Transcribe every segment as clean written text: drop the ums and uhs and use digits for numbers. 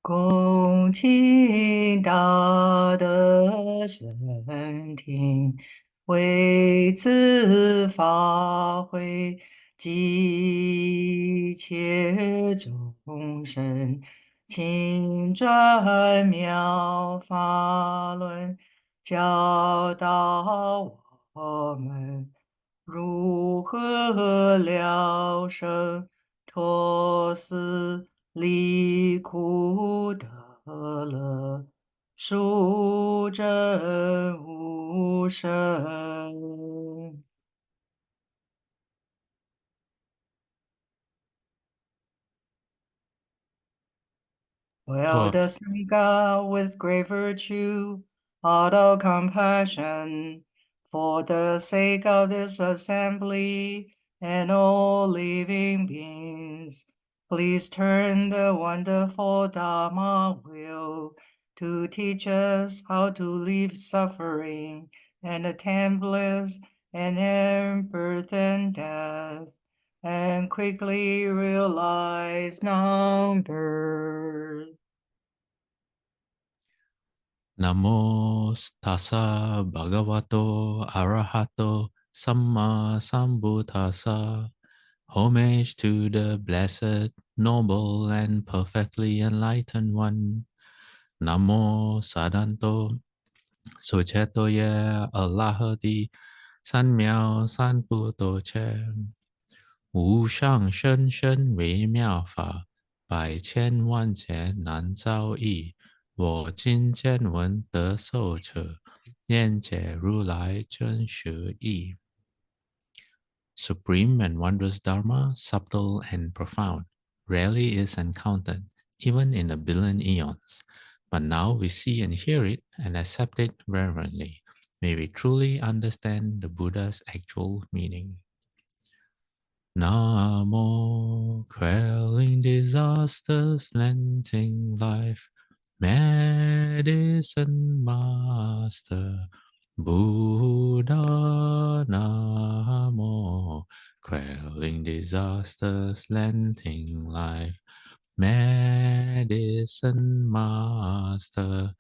恭请大德圣听，为此法会急切众生，请转妙法轮，教导我们如何了生脱死。离苦得乐，殊真无生。Well, the same God with great virtue, heart of compassion, for the sake of this assembly and all living beings, please turn the wonderful Dharma wheel to teach us how to leave suffering and attempt bliss and end birth and death, and quickly realize non-birth. Namo tassa bhagavato arahato samma sambuddhassa. Homage to the blessed, noble, and perfectly enlightened one. Namo sadanto suchetoye Allahati san miao san buddho che. 无上甚深微妙法，百千万劫难遭遇。我今见闻得受者，愿解如来真实义。Supreme and wondrous Dharma, subtle and profound, rarely is encountered, even in a billion eons. But now we see and hear it and accept it reverently. May we truly understand the Buddha's actual meaning. Namo, quelling disasters, lengthening life, Medicine Master Buddha. Namo, quelling disasters, lengthening life, Medicine Master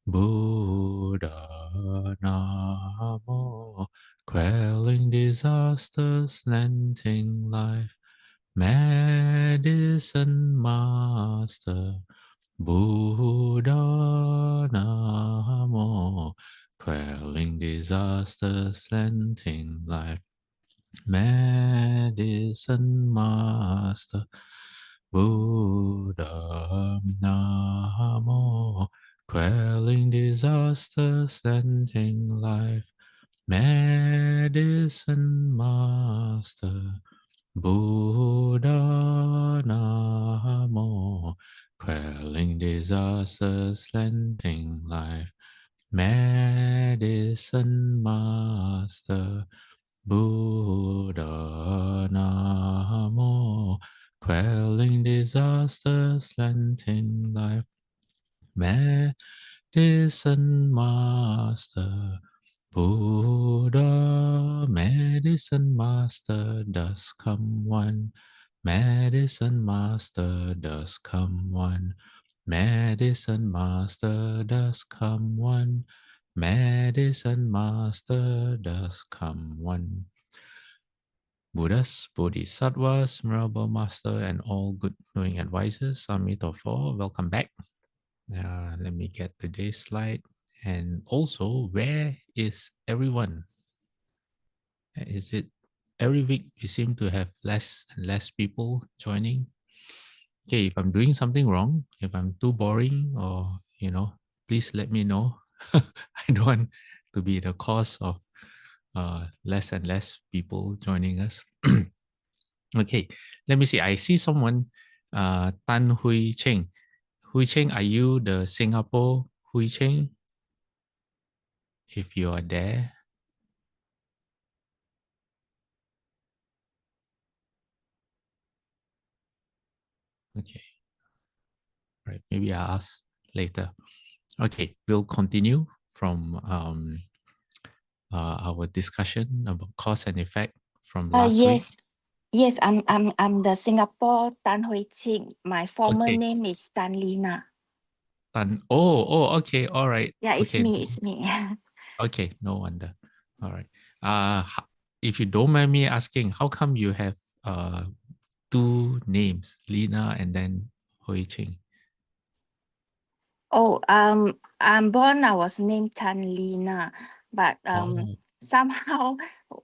Buddha. Namo, quelling disasters, lengthening life, Medicine Master Buddha. Namo, quelling disasters, lengthening life, Medicine Master Buddha. Namo, quelling disasters, lengthening life, Medicine Master Buddha. Namo, quelling disasters, lengthening life, Medicine Master Buddha. Namo, quelling disasters, lengthening life, Medicine Master Buddha. Medicine Master does come one. Medicine Master does come one. Medicine Master does come one. Medicine Master does come one. Buddhas, Bodhisattvas, Venerable Master, and all good knowing advisors, Amitabha, welcome back. Let me get today's slide. And also, where is everyone? Is it every week we seem to have less and less people joining? Okay, if I'm doing something wrong, if I'm too boring, or please let me know. I don't want to be the cause of less and less people joining us. Okay, let me see. I see someone, Tan Hui Cheng. Hui Cheng, are you the Singapore Hui Cheng? If you are there. Okay. Right. Maybe I'll ask later. Okay, we'll continue from our discussion about cause and effect from last week. Yes, I'm the Singapore Tan Hui Ching. My former name is Tan Lina. Okay, all right. Yeah, it's Okay, me. It's me. okay, no wonder. All right. If you don't mind me asking, how come you have two names, Lena and then Hui Ching? Oh, I'm born. I was named Tan Lina, but Oh, somehow,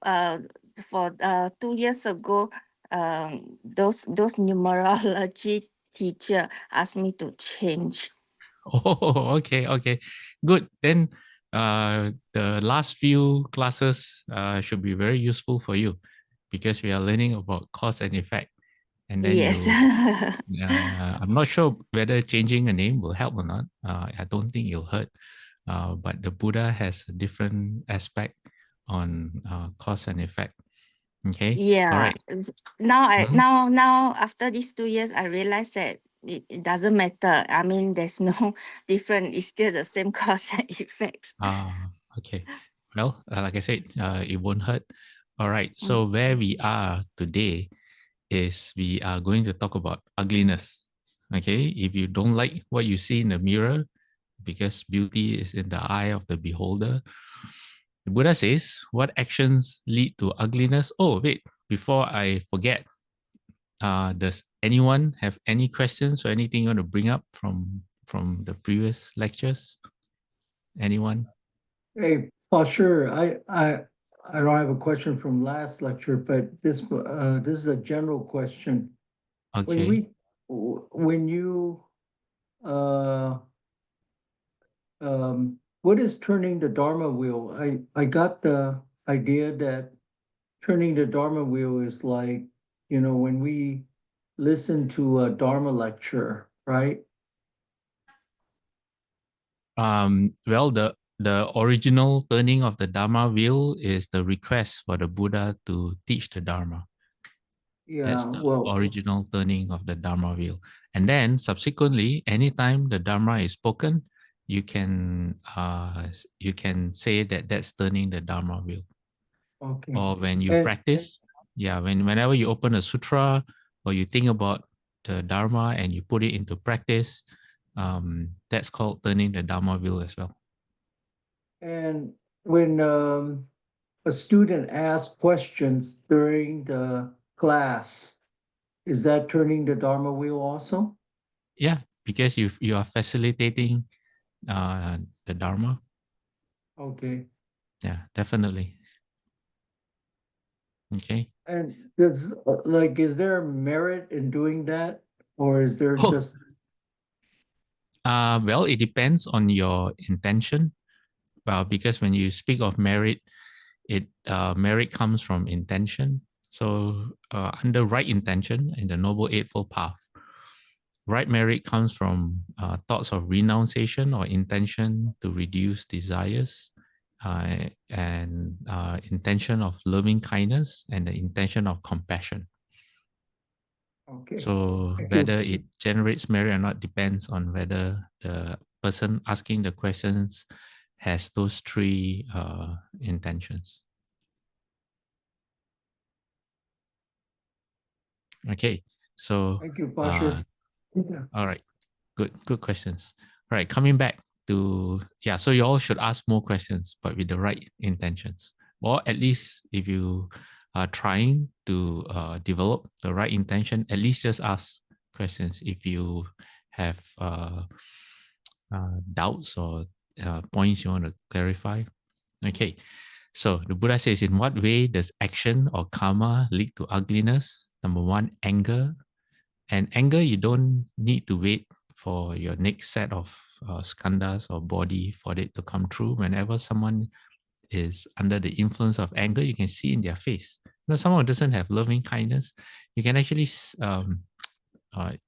uh, for 2 years ago, those numerology teacher asked me to change. oh, okay, okay, good. Then, the last few classes should be very useful for you because we are learning about cause and effect. And then Yes. I'm not sure whether changing a name will help or not. I don't think it'll hurt. But the Buddha has a different aspect on cause and effect. Okay. All Yeah. right. Mhm. Now after these 2 years, I realized that it doesn't matter. I mean, there's no different. It's still the same cause and effects. Okay. Well, like I said, it won't hurt. All right. Mm. So where we are today is we are going to talk about ugliness. Okay. If you don't like what you see in the mirror, because beauty is in the eye of the beholder, the Buddha says, what actions lead to ugliness? Oh, wait, before I forget, does anyone have any questions or anything you want to bring up from the previous lectures? Anyone? Hey, Paul, sure. I don't have a question from last lecture, but this is a general question. When Okay. we when you uh what is turning the Dharma wheel? I got the idea that turning the Dharma wheel is like, when we listen to a Dharma lecture, right? Well, the original turning of the Dharma wheel is the request for the Buddha to teach the Dharma. That's Yeah, the well, original turning of the Dharma wheel. And then subsequently, anytime the Dharma is spoken, you can say that that's turning the Dharma wheel. okay. Or when you And practice, yeah, whenever you open a sutra or you think about the Dharma and you put it into practice, that's called turning the Dharma wheel as well. and when a student asks questions during the class, is that turning the Dharma wheel also? Yeah, because you are facilitating the Dharma. Okay. Yeah, definitely. Okay. And is there merit in doing that? Or is there Oh, just, well, it depends on your intention. Well, because when you speak of merit, merit comes from intention. So under right intention in the Noble Eightfold Path, right merit comes from thoughts of renunciation or intention to reduce desires, and intention of loving kindness, and the intention of compassion. okay, So thank you. whether it generates merit or not depends on whether the person asking the questions has those three intentions. Okay, so Thank you, uh, Pastor. Yeah. all right, good questions. All right, coming back to, yeah, so you all should ask more questions, but with the right intentions. Or at least if you are trying to develop the right intention, at least just ask questions if you have doubts or points you want to clarify. Okay, so the Buddha says, in what way does action or karma lead to ugliness? Number one, anger. And anger, you don't need to wait for your next set of skandhas or body for it to come true. Whenever someone is under the influence of anger, you can see in their face. Now, someone who doesn't have loving kindness, you can actually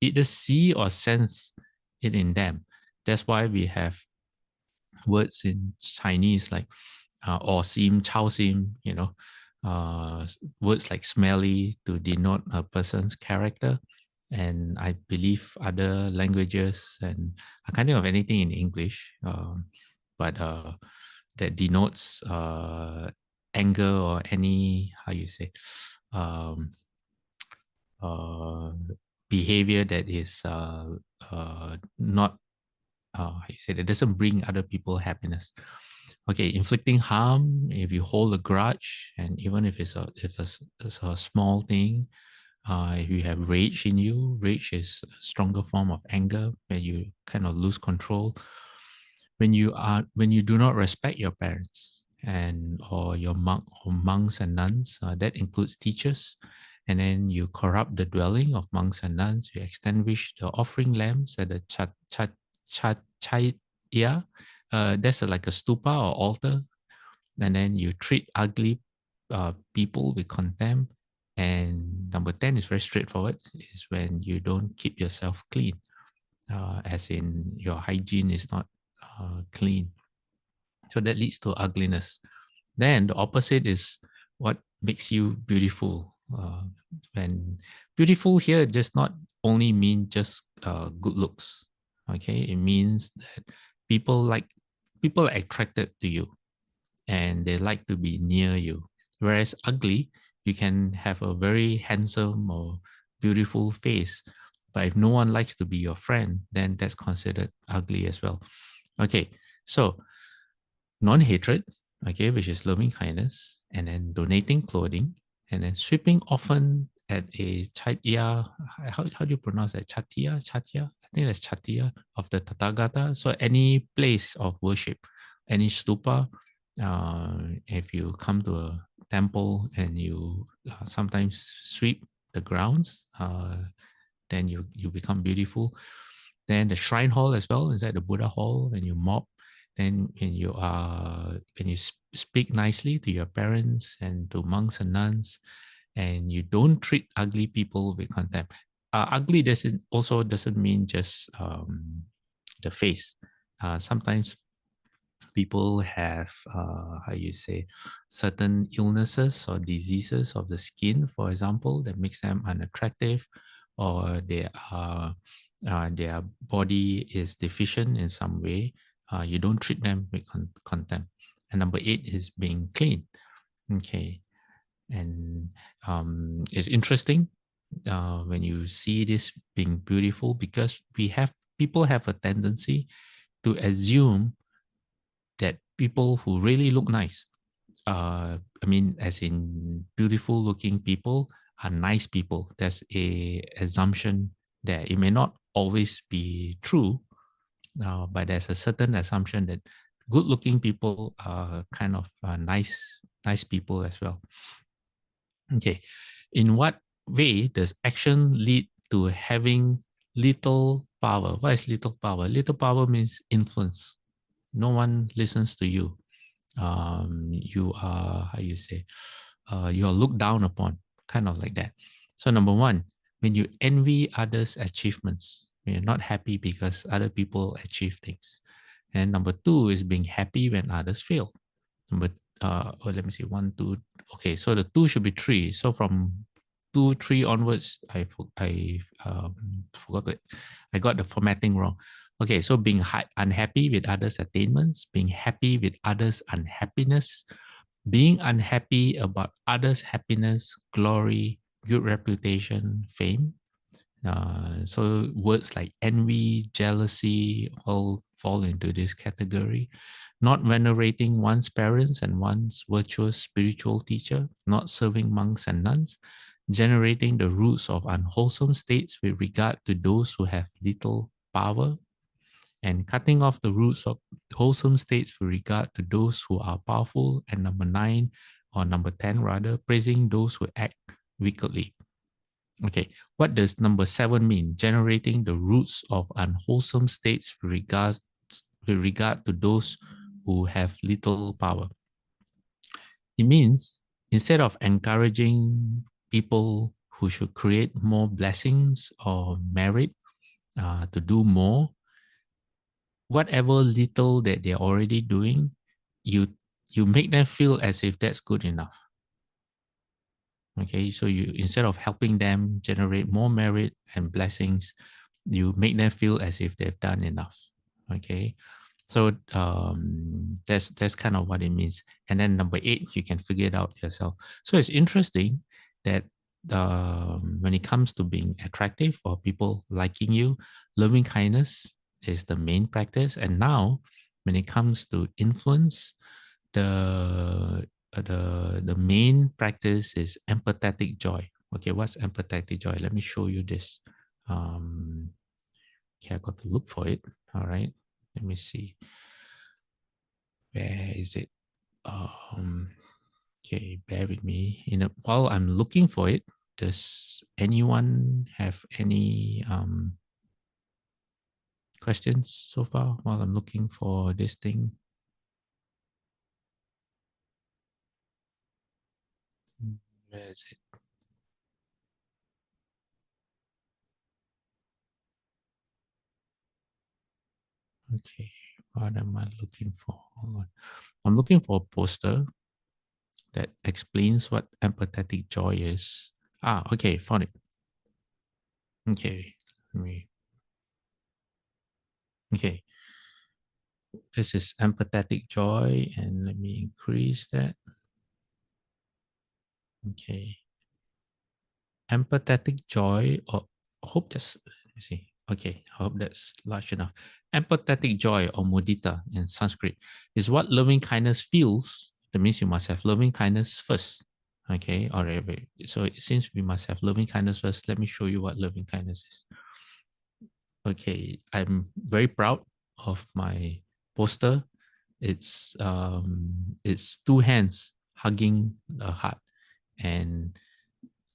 either see or sense it in them. That's why we have words in Chinese like or sim, chao sim, words like smelly to denote a person's character. And I believe other languages, and I can't think of anything in English, but that denotes anger or any, how you say, um, uh, behavior that is not how you say, that doesn't bring other people happiness. Okay, inflicting harm, if you hold a grudge, and even if it's a small thing, if you have rage in you, rage is a stronger form of anger where you kind of lose control. When you do not respect your parents and or your monks and nuns, that includes teachers, and then you corrupt the dwelling of monks and nuns, you extinguish the offering lamps at the chaitya. That's like a stupa or altar, and then you treat ugly people with contempt. And number 10 is very straightforward, is when you don't keep yourself clean, as in your hygiene is not clean. So that leads to ugliness. Then the opposite is what makes you beautiful. When beautiful here does not only mean just good looks. Okay, it means that people are attracted to you and they like to be near you. Whereas ugly, you can have a very handsome or beautiful face, but if no one likes to be your friend, then that's considered ugly as well. Okay, so non-hatred, okay, which is loving kindness, and then donating clothing, and then sweeping often at a chatya. How do you pronounce that? Chatya? I think that's chatya of the Tathagata. So any place of worship, any stupa. If you come to a temple and you sometimes sweep the grounds, then you become beautiful. Then the shrine hall as well, inside the Buddha hall, when you mop, then when you speak nicely to your parents and to monks and nuns, and you don't treat ugly people with contempt. Ugly doesn't mean just the face. Sometimes people have how you say, certain illnesses or diseases of the skin, for example, that makes them unattractive, or their body is deficient in some way. You don't treat them with contempt. And number 8 is being clean. Okay, and it's interesting when you see this being beautiful, because people have a tendency to assume that people who really look nice, I mean, as in beautiful looking people, are nice people. There's a assumption that it may not always be true, but there's a certain assumption that good looking people are kind of nice people as well. Okay, in what way does action lead to having little power? What is little power? Little power means influence. No one listens to you. You are, how you say, you are looked down upon, kind of like that. So number 1, when you envy others' achievements, when you're not happy because other people achieve things. And number 2 is being happy when others fail. Number, let me see, 1, 2. Okay, so the 2 should be 3. So from 2, 3 onwards, I forgot it. I got the formatting wrong. Okay, so being unhappy with others' attainments, being happy with others' unhappiness, being unhappy about others' happiness, glory, good reputation, fame. So words like envy, jealousy all fall into this category. Not venerating one's parents and one's virtuous spiritual teacher, not serving monks and nuns, generating the roots of unwholesome states with regard to those who have little power, and cutting off the roots of wholesome states with regard to those who are powerful. And number 9, or number 10 rather, praising those who act wickedly. Okay, what does number 7 mean? Generating the roots of unwholesome states with regard to those who have little power. It means instead of encouraging people who should create more blessings or merit to do more, whatever little that they're already doing, you make them feel as if that's good enough. Okay, so you, instead of helping them generate more merit and blessings, you make them feel as if they've done enough. Okay, so that's kind of what it means. And then number 8, you can figure it out yourself. So it's interesting that when it comes to being attractive or people liking you, loving kindness is the main practice. And now, when it comes to influence, the main practice is empathetic joy. Okay, what's empathetic joy? Let me show you this. Okay, I got to look for it. All right, let me see. Where is it? Okay, bear with me. While I'm looking for it, does anyone have any questions so far while I'm looking for this thing? Where is it? Okay, what am I looking for? Hold on. I'm looking for a poster that explains what empathetic joy is. Okay, found it. Okay, okay. This is empathetic joy, and let me increase that. Okay. Empathetic joy, or hope that's, let me see. Okay, I hope that's large enough. Empathetic joy, or mudita in Sanskrit, is what loving kindness feels. That means you must have loving kindness first. Okay, all right. So since we must have loving kindness first, let me show you what loving kindness is. Okay, I'm very proud of my poster. It's two hands hugging a heart, and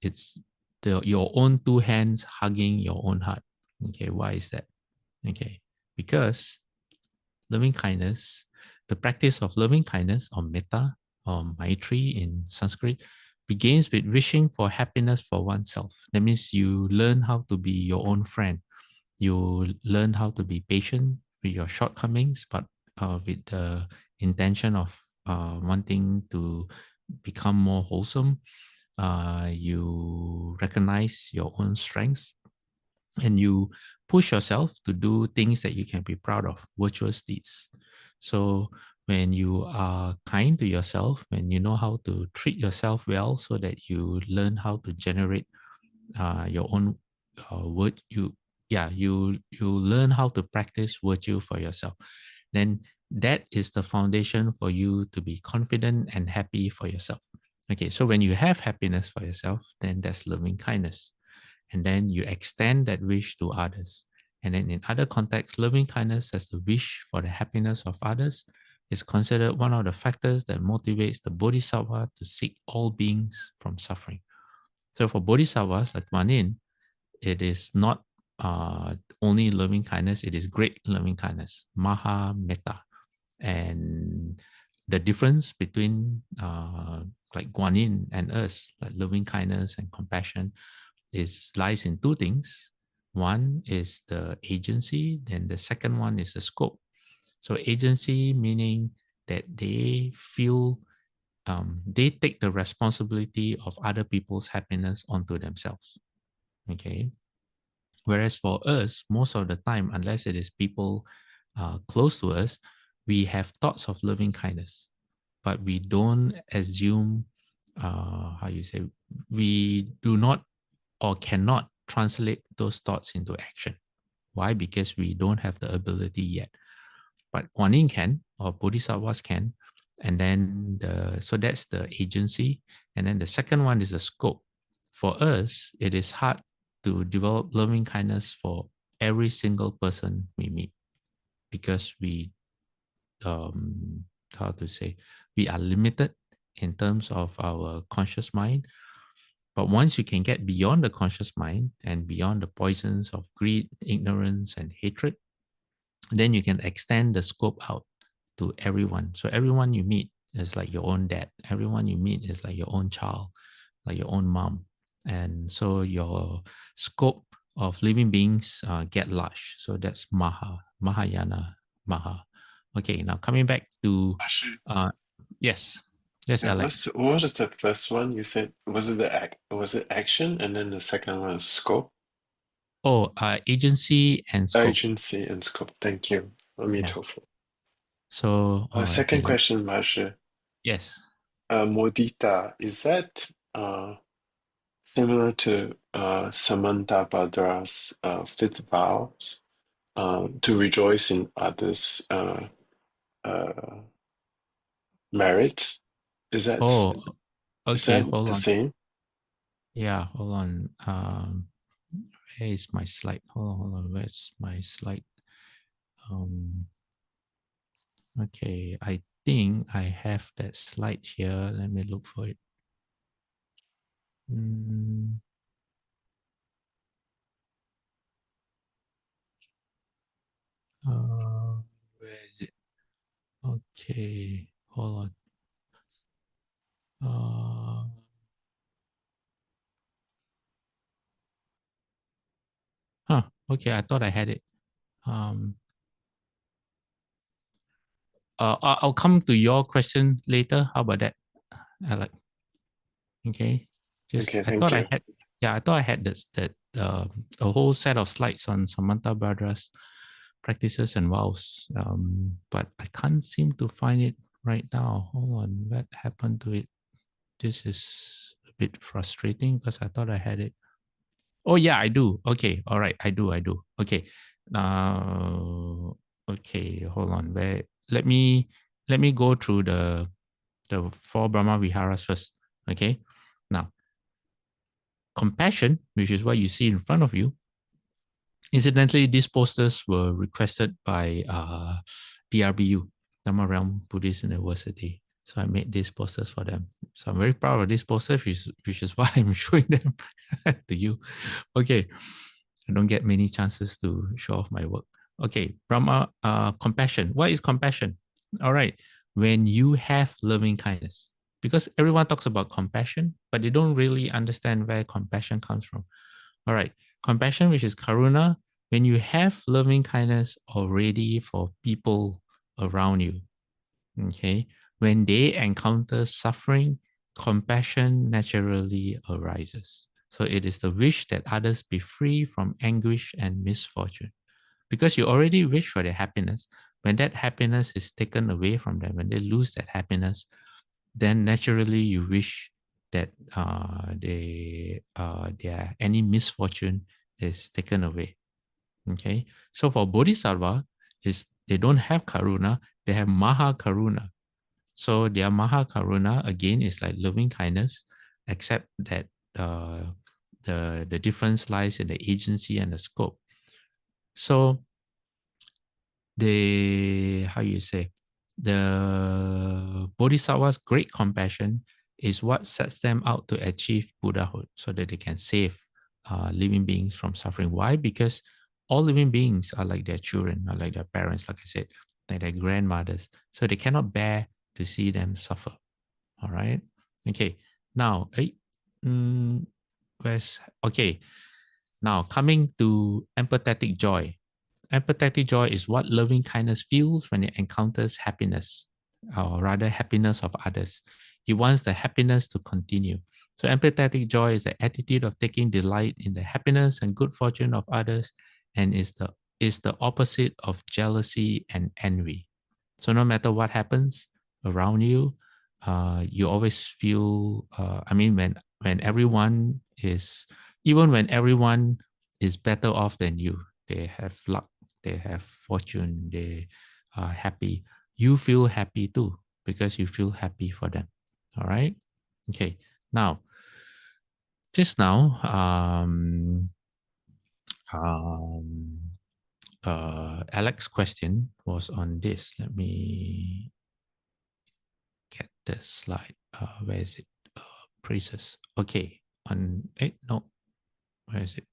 it's your own two hands hugging your own heart. Okay, why is that? Okay, because loving kindness, the practice of loving kindness, or metta or maitri in Sanskrit, begins with wishing for happiness for oneself. That means you learn how to be your own friend. You learn how to be patient with your shortcomings, but with the intention of wanting to become more wholesome. You recognize your own strengths, and you push yourself to do things that you can be proud of, virtuous deeds. So when you are kind to yourself, when you know how to treat yourself well, so that you learn how to generate your own word, you learn how to practice virtue for yourself, then that is the foundation for you to be confident and happy for yourself. Okay, so when you have happiness for yourself, then that's loving kindness. And then you extend that wish to others. And then in other contexts, loving kindness as the wish for the happiness of others is considered one of the factors that motivates the bodhisattva to seek all beings from suffering. So for bodhisattvas like Guanyin, it is not only loving kindness, it is great loving kindness, maha metta. And the difference between like Guanyin and us, like loving kindness and compassion, lies in two things. One is the agency, then the second one is the scope. So agency meaning that they feel, they take the responsibility of other people's happiness onto themselves. Okay. Whereas for us, most of the time, unless it is people close to us, we have thoughts of loving kindness, but we don't assume, we do not or cannot translate those thoughts into action. Why? Because we don't have the ability yet. But Guanyin can, or Bodhisattvas can. And then so that's the agency. And then the second one is the scope. For us, it is hard to develop loving kindness for every single person we meet, because we, we are limited in terms of our conscious mind. But once you can get beyond the conscious mind and beyond the poisons of greed, ignorance, and hatred, then you can extend the scope out to everyone. So everyone you meet is like your own dad. Everyone you meet is like your own child, like your own mom. And so your scope of living beings get large. So that's Mahayana, Maha. Okay, now coming back to, Actually, yes, yes, so Alex. what was the first one you said? Was it was it action, and then the second one is scope? Oh, agency and scope. Urgency and scope. Thank you. Yeah. Amitofu. So, all right. Second Okay. question, Master. Yes. Mudita, is that similar to Samantabhadra's fifth vows? to rejoice in others' merits. Is that Oh, is okay. that Hold the on. same? Yeah, hold on. Where is my slide? Hold on. Where's my slide? Okay, I think I have that slide here. Let me look for it. Where is it? Okay, hold on. Okay, I thought I had it. I'll come to your question later. How about that, Alec? Okay, just Okay, I thank thought I you. had. Yeah, I thought I had a whole set of slides on Samantha Bhadra's practices and vows, but I can't seem to find it right now. Hold on, what happened to it? This is a bit frustrating because I thought I had it. Oh yeah, I do. Okay, all right, I do. Okay, now, okay, hold on. Let me go through the four Brahma Viharas first. Okay, now compassion, which is what you see in front of you. Incidentally, these posters were requested by DRBU, Dharma Realm Buddhist University. So I made these posters for them. So I'm very proud of these posters, which is why I'm showing them to you. Okay, I don't get many chances to show off my work. Okay, Brahma, compassion. What is compassion? All right, when you have loving kindness, because everyone talks about compassion, but they don't really understand where compassion comes from. All right, compassion, which is karuna, when you have loving kindness already for people around you. Okay, when they encounter suffering, compassion naturally arises. So it is the wish that others be free from anguish and misfortune. Because you already wish for their happiness, when that happiness is taken away from them, when they lose that happiness, then naturally you wish that their any misfortune is taken away. Okay, so for bodhisattva, is they don't have karuna, they have maha karuna. So their maha karuna again is like loving kindness, except that the difference lies in the agency and the scope. So how you say, the bodhisattva's great compassion is what sets them out to achieve Buddhahood, so that they can save living beings from suffering. Why? Because all living beings are like their children, are like their parents, like I said, like their grandmothers. So they cannot bear to see them suffer. All right. Okay. Now, okay. Now coming to empathetic joy. Empathetic joy is what loving kindness feels when it encounters happiness, or rather happiness of others. It wants the happiness to continue. So empathetic joy is the attitude of taking delight in the happiness and good fortune of others, and is the opposite of jealousy and envy. So no matter what happens around you, you always feel, when everyone is, even when everyone is better off than you, they have luck, they have fortune, they are happy, you feel happy too, because you feel happy for them. All right. Okay. Now, just now, Alex's question was on this. Let me get the slide. Where is it? Praises. Okay. No. Where is it?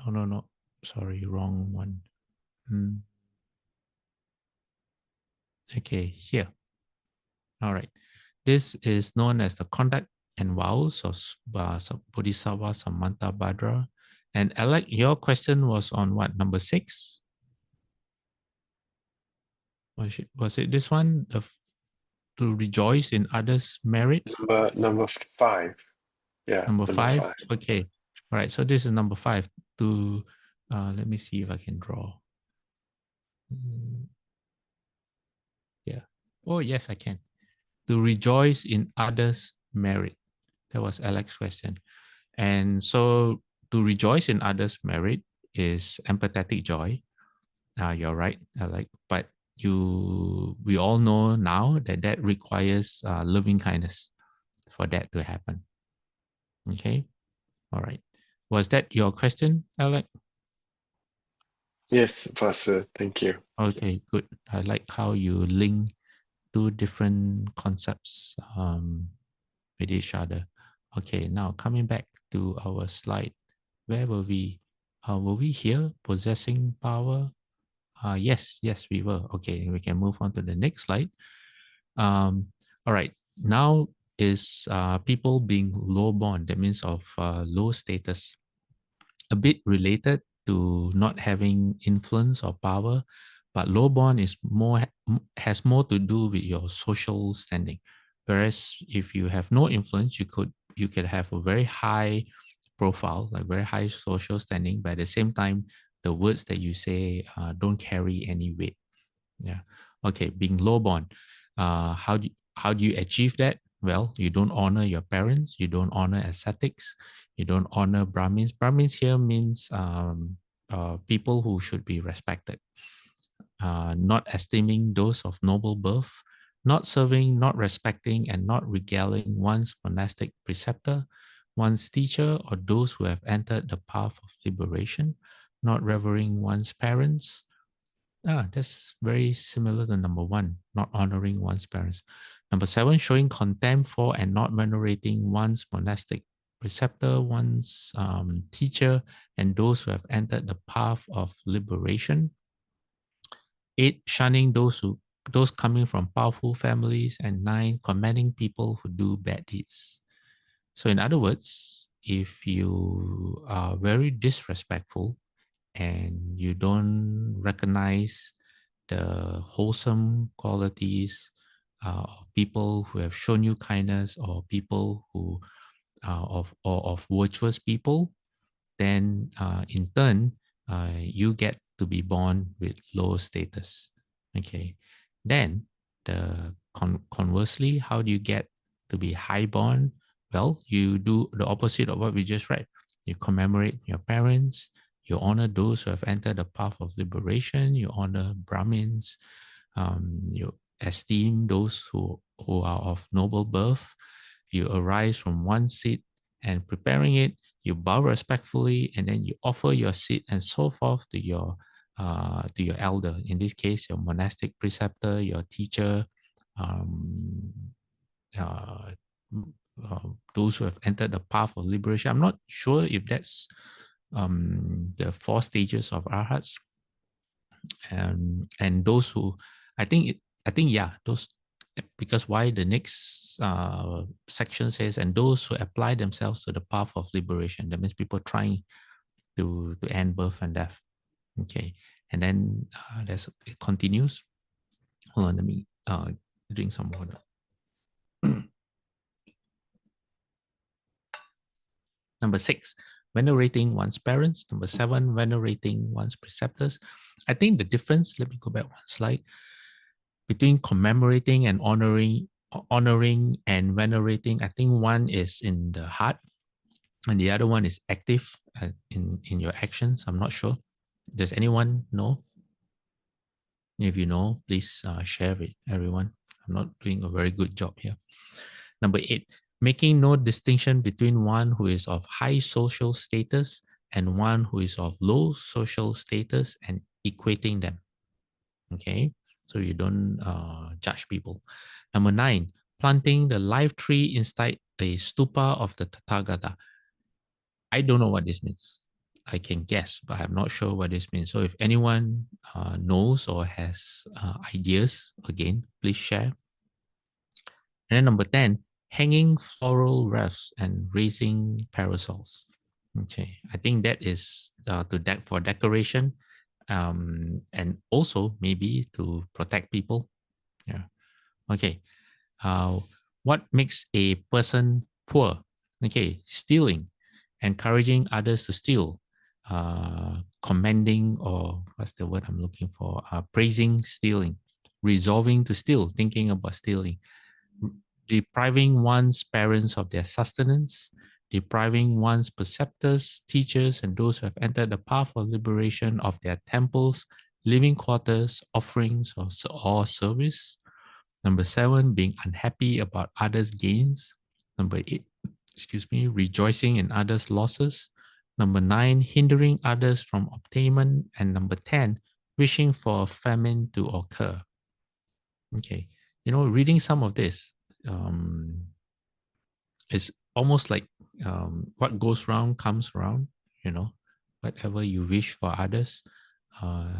No. Sorry, wrong one. Okay, here. All right. This is known as the conduct and vows of Bodhisattva Samanta Bhadra. And Alec, your question was on what, number 6? Was it this one? To rejoice in others' merit? Number 5. Yeah, Number number 5? 5. Okay. All right. So this is number 5. Let me see if I can draw. Yeah. Oh, yes, I can. To rejoice in others' merit. That was Alex's question. And so to rejoice in others' merit is empathetic joy. You're right, but we all know now that requires loving kindness for that to happen. Okay, all right. Was that your question, Alex? Yes, Pastor. Thank you. Okay, good. I like how you link two different concepts with each other. Okay, now coming back to our slide, where were we? Were we here possessing power? Yes, we were. Okay, we can move on to the next slide. All right, now is people being low born. That means of low status. A bit related to not having influence or power, but low born is has more to do with your social standing. Whereas if you have no influence, you could have a very high profile, like very high social standing, but at the same time, the words that you say don't carry any weight. Yeah. Okay. Being low born. How do you achieve that? Well, you don't honor your parents. You don't honor ascetics. You don't honor Brahmins. Brahmins here means people who should be respected. Not esteeming those of noble birth, not serving, not respecting, and not regaling one's monastic preceptor, one's teacher, or those who have entered the path of liberation, not revering one's parents. That's very similar to number 1, not honoring one's parents. Number 7, showing contempt for and not venerating one's monastic preceptor, one's teacher, and those who have entered the path of liberation. 8, shunning those coming from powerful families, and 9, commending people who do bad deeds. So in other words, if you are very disrespectful and you don't recognize the wholesome qualities of people who have shown you kindness, or people who of virtuous people, then in turn you get to be born with low status. Okay, then conversely, how do you get to be high born? Well, you do the opposite of what we just read. You commemorate your parents, you honor those who have entered the path of liberation, you honor Brahmins, you esteem those who are of noble birth, you arise from one seat and preparing it, you bow respectfully, and then you offer your seat and so forth to your elder. In this case, your monastic preceptor, your teacher, um, uh, those who have entered the path of liberation. I'm not sure if that's the 4 stages of arhats, and those who, I think yeah, those, because why the next section says, and those who apply themselves to the path of liberation. That means people trying to end birth and death. Okay, and then it continues. Hold on, let me drink some water. Number 6, venerating one's parents. Number 7, venerating one's preceptors. I think the difference, let me go back one slide, between commemorating and honoring and venerating, I think one is in the heart and the other one is active in your actions. I'm not sure. Does anyone know? If you know, please share with everyone. I'm not doing a very good job here. Number 8, making no distinction between one who is of high social status and one who is of low social status and equating them. Okay, so you don't judge people. Number 9, planting the life tree inside a stupa of the Tathagata. I don't know what this means. I can guess, but I'm not sure what this means. So if anyone knows or has ideas, again, please share. And then number 10, hanging floral wreaths and raising parasols. Okay, I think that is for decoration, and also maybe to protect people. Yeah. Okay. What makes a person poor? Okay, stealing, encouraging others to steal, commending, or what's the word I'm looking for? Praising stealing, resolving to steal, thinking about stealing, depriving one's parents of their sustenance, depriving one's preceptors, teachers, and those who have entered the path of liberation of their temples, living quarters, offerings, or service. Number 7, being unhappy about others' gains. Number 8, rejoicing in others' losses. Number 9, hindering others from obtainment. And number 10, wishing for a famine to occur. Okay, reading some of this is almost like what goes round comes round. Whatever you wish for others,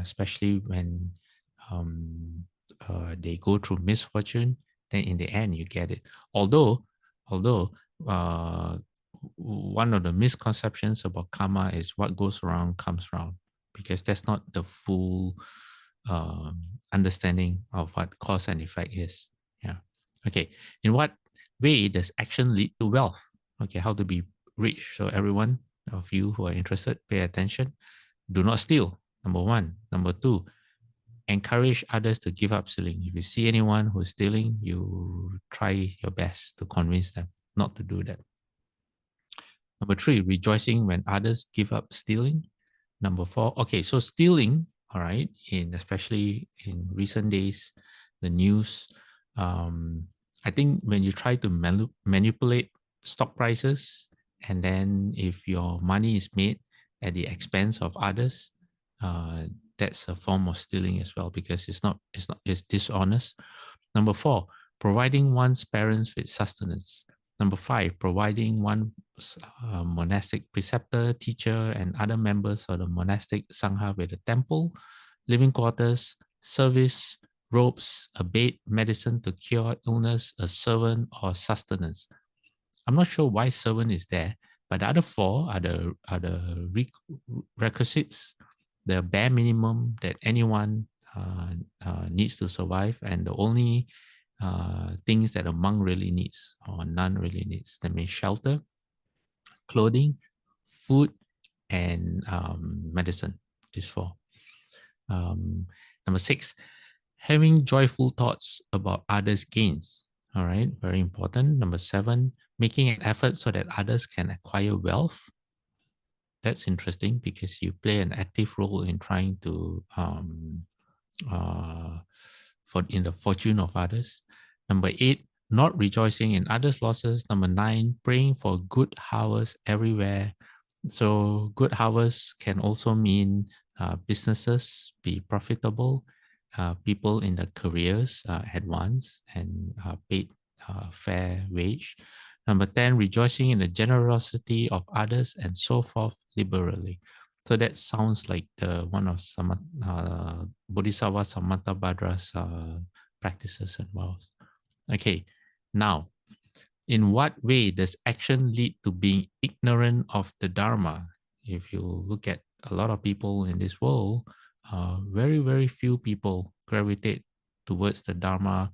especially when they go through misfortune, then in the end you get it. Although one of the misconceptions about karma is what goes around comes round, because that's not the full understanding of what cause and effect is. Yeah. Okay. In what way does action lead to wealth? Okay. How to be rich? So everyone of you who are interested, pay attention. Do not steal. Number 1. Number 2, encourage others to give up stealing. If you see anyone who's stealing, you try your best to convince them not to do that. Number 3, rejoicing when others give up stealing. Number 4, okay, so stealing, all right, especially in recent days, the news, I think when you try to manipulate stock prices, and then if your money is made at the expense of others, that's a form of stealing as well, because it's dishonest. Number 4, providing one's parents with sustenance. Number 5, providing one's monastic preceptor, teacher, and other members of the monastic sangha with a temple, living quarters, service, robes, a bed, medicine to cure illness, a servant, or sustenance. I'm not sure why servant is there, but the other 4 are the requisites, the bare minimum that anyone needs to survive, and the only things that a monk really needs or nun really needs. That means shelter, clothing, food, and medicine. These 4. Number 6, having joyful thoughts about others' gains. All right, very important. Number 7, making an effort so that others can acquire wealth. That's interesting, because you play an active role in trying to in the fortune of others. Number 8, not rejoicing in others' losses. Number 9, praying for good harvest everywhere. So good harvest can also mean businesses be profitable, people in the careers advance and paid fair wage. Number 10, rejoicing in the generosity of others, and so forth liberally. So that sounds like one of Bodhisattva Samantabhadra's practices and vows. Okay, now, in what way does action lead to being ignorant of the Dharma? If you look at a lot of people in this world, very, very few people gravitate towards the Dharma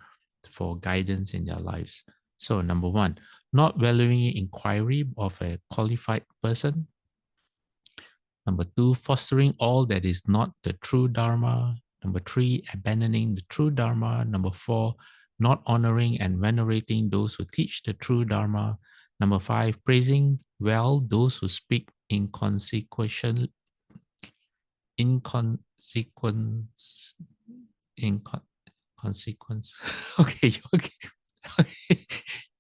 for guidance in their lives. So number 1, not valuing inquiry of a qualified person. Number 2, fostering all that is not the true Dharma. Number 3, abandoning the true Dharma. Number 4, not honoring and venerating those who teach the true Dharma. Number 5, praising well those who speak inconsequence. Okay,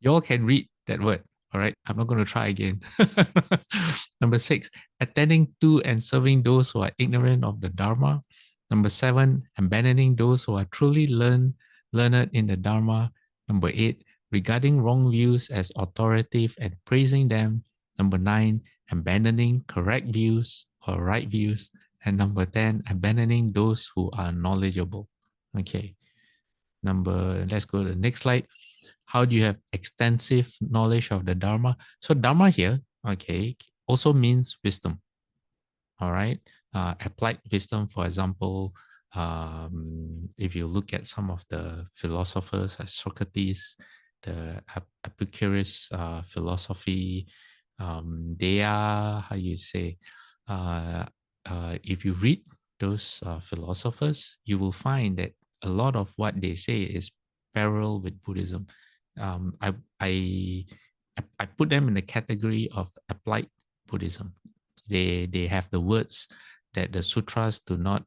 you all can read that word. All right, I'm not going to try again. Number 6, attending to and serving those who are ignorant of the Dharma. Number 7, abandoning those who are truly learned in the Dharma. Number 8, regarding wrong views as authoritative and praising them. Number 9, abandoning correct views or right views. And number 10, abandoning those who are knowledgeable. Okay. Let's go to the next slide. How do you have extensive knowledge of the Dharma? So Dharma here, okay, also means wisdom. All right. Applied wisdom, for example, if you look at some of the philosophers like Socrates, the Epicurus philosophy, they are, how you say, if you read those philosophers, you will find that a lot of what they say is parallel with Buddhism. I put them in the category of applied Buddhism. They have the words that the sutras do not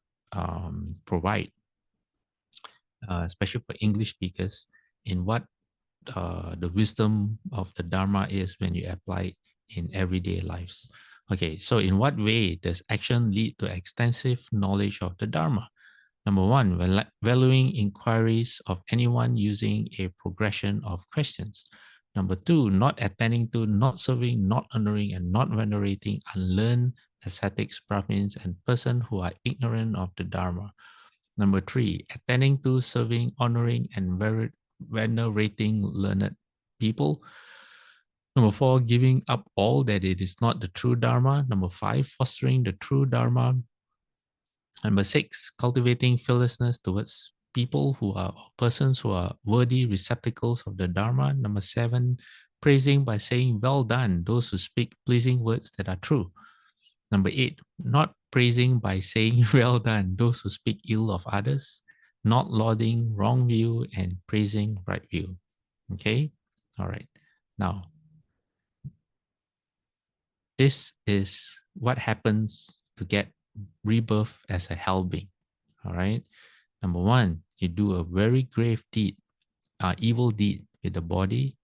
provide, especially for English speakers, in what the wisdom of the Dharma is when you apply it in everyday lives. Okay, so in what way does action lead to extensive knowledge of the Dharma? Number one, valuing inquiries of anyone using a progression of questions. Number two, not attending to, not serving, not honoring, and not venerating unlearned ascetics, Brahmins, and persons who are ignorant of the Dharma. Number three, attending to, serving, honoring, and venerating learned people. Number four, giving up all that it is not the true Dharma. Number five, fostering the true Dharma. Number six, cultivating fearlessness towards people who are persons who are worthy receptacles of the Dharma. Number seven, praising by saying, well done, those who speak pleasing words that are true. Number eight, not praising by saying, well done, those who speak ill of others, not lauding wrong view and praising right view. Okay? All right. Now, this is what happens to get rebirth as a hell being. All right. Number one, you do a very grave deed, evil deed with the body,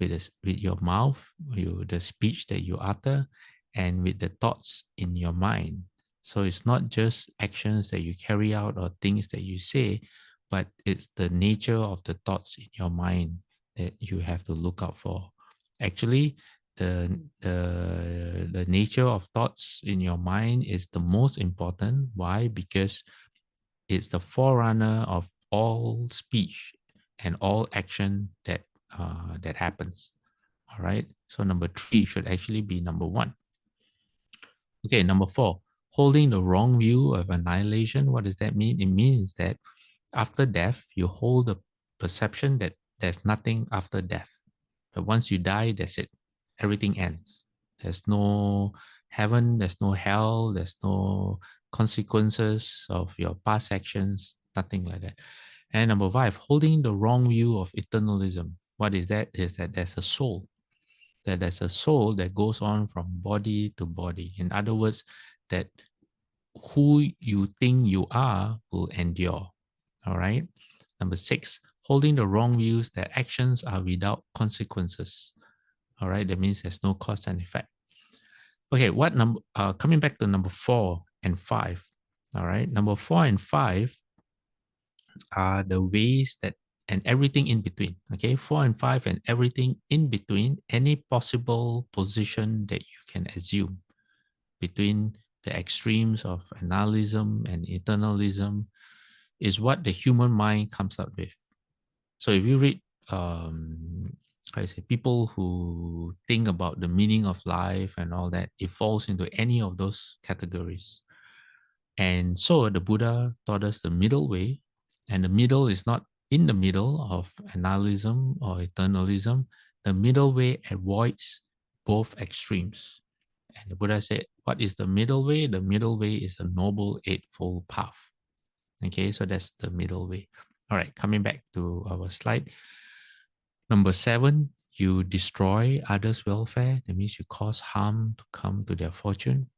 with your mouth, the speech that you utter, and with the thoughts in your mind. So it's not just actions that you carry out or things that you say, but it's the nature of the thoughts in your mind that you have to look out for. Actually, the nature of thoughts in your mind is the most important. Why? Because it's the forerunner of all speech and all action that that happens. All right. So number three should actually be number one. Okay. Number four, holding the wrong view of annihilation. What does that mean? It means that after death, you hold the perception that there's nothing after death. But once you die, that's it. Everything ends. There's no heaven, there's no hell, there's no consequences of your past actions, nothing like that. And number five, holding the wrong view of eternalism. What is that? Is that there's a soul. That there's a soul that goes on from body to body. In other words, that who you think you are will endure. All right. Number six, holding the wrong views that actions are without consequences. All right. That means there's no cause and effect. Okay. What number? Coming back to number 4 and 5. All right. Number 4 and 5 are the ways that and everything in between. Okay. 4 and 5 and everything in between. Any possible position that you can assume between the extremes of annihilism and eternalism is what the human mind comes up with. So if you read, people who think about the meaning of life and all that, it falls into any of those categories. And so the Buddha taught us the middle way, and the middle is not in the middle of annihilism or eternalism. The middle way avoids both extremes. And the Buddha said, what is the middle way? The middle way is a noble eightfold path. Okay, so that's the middle way. All right, coming back to our slide. Number 7, you destroy others' welfare. That means you cause harm to come to their fortune.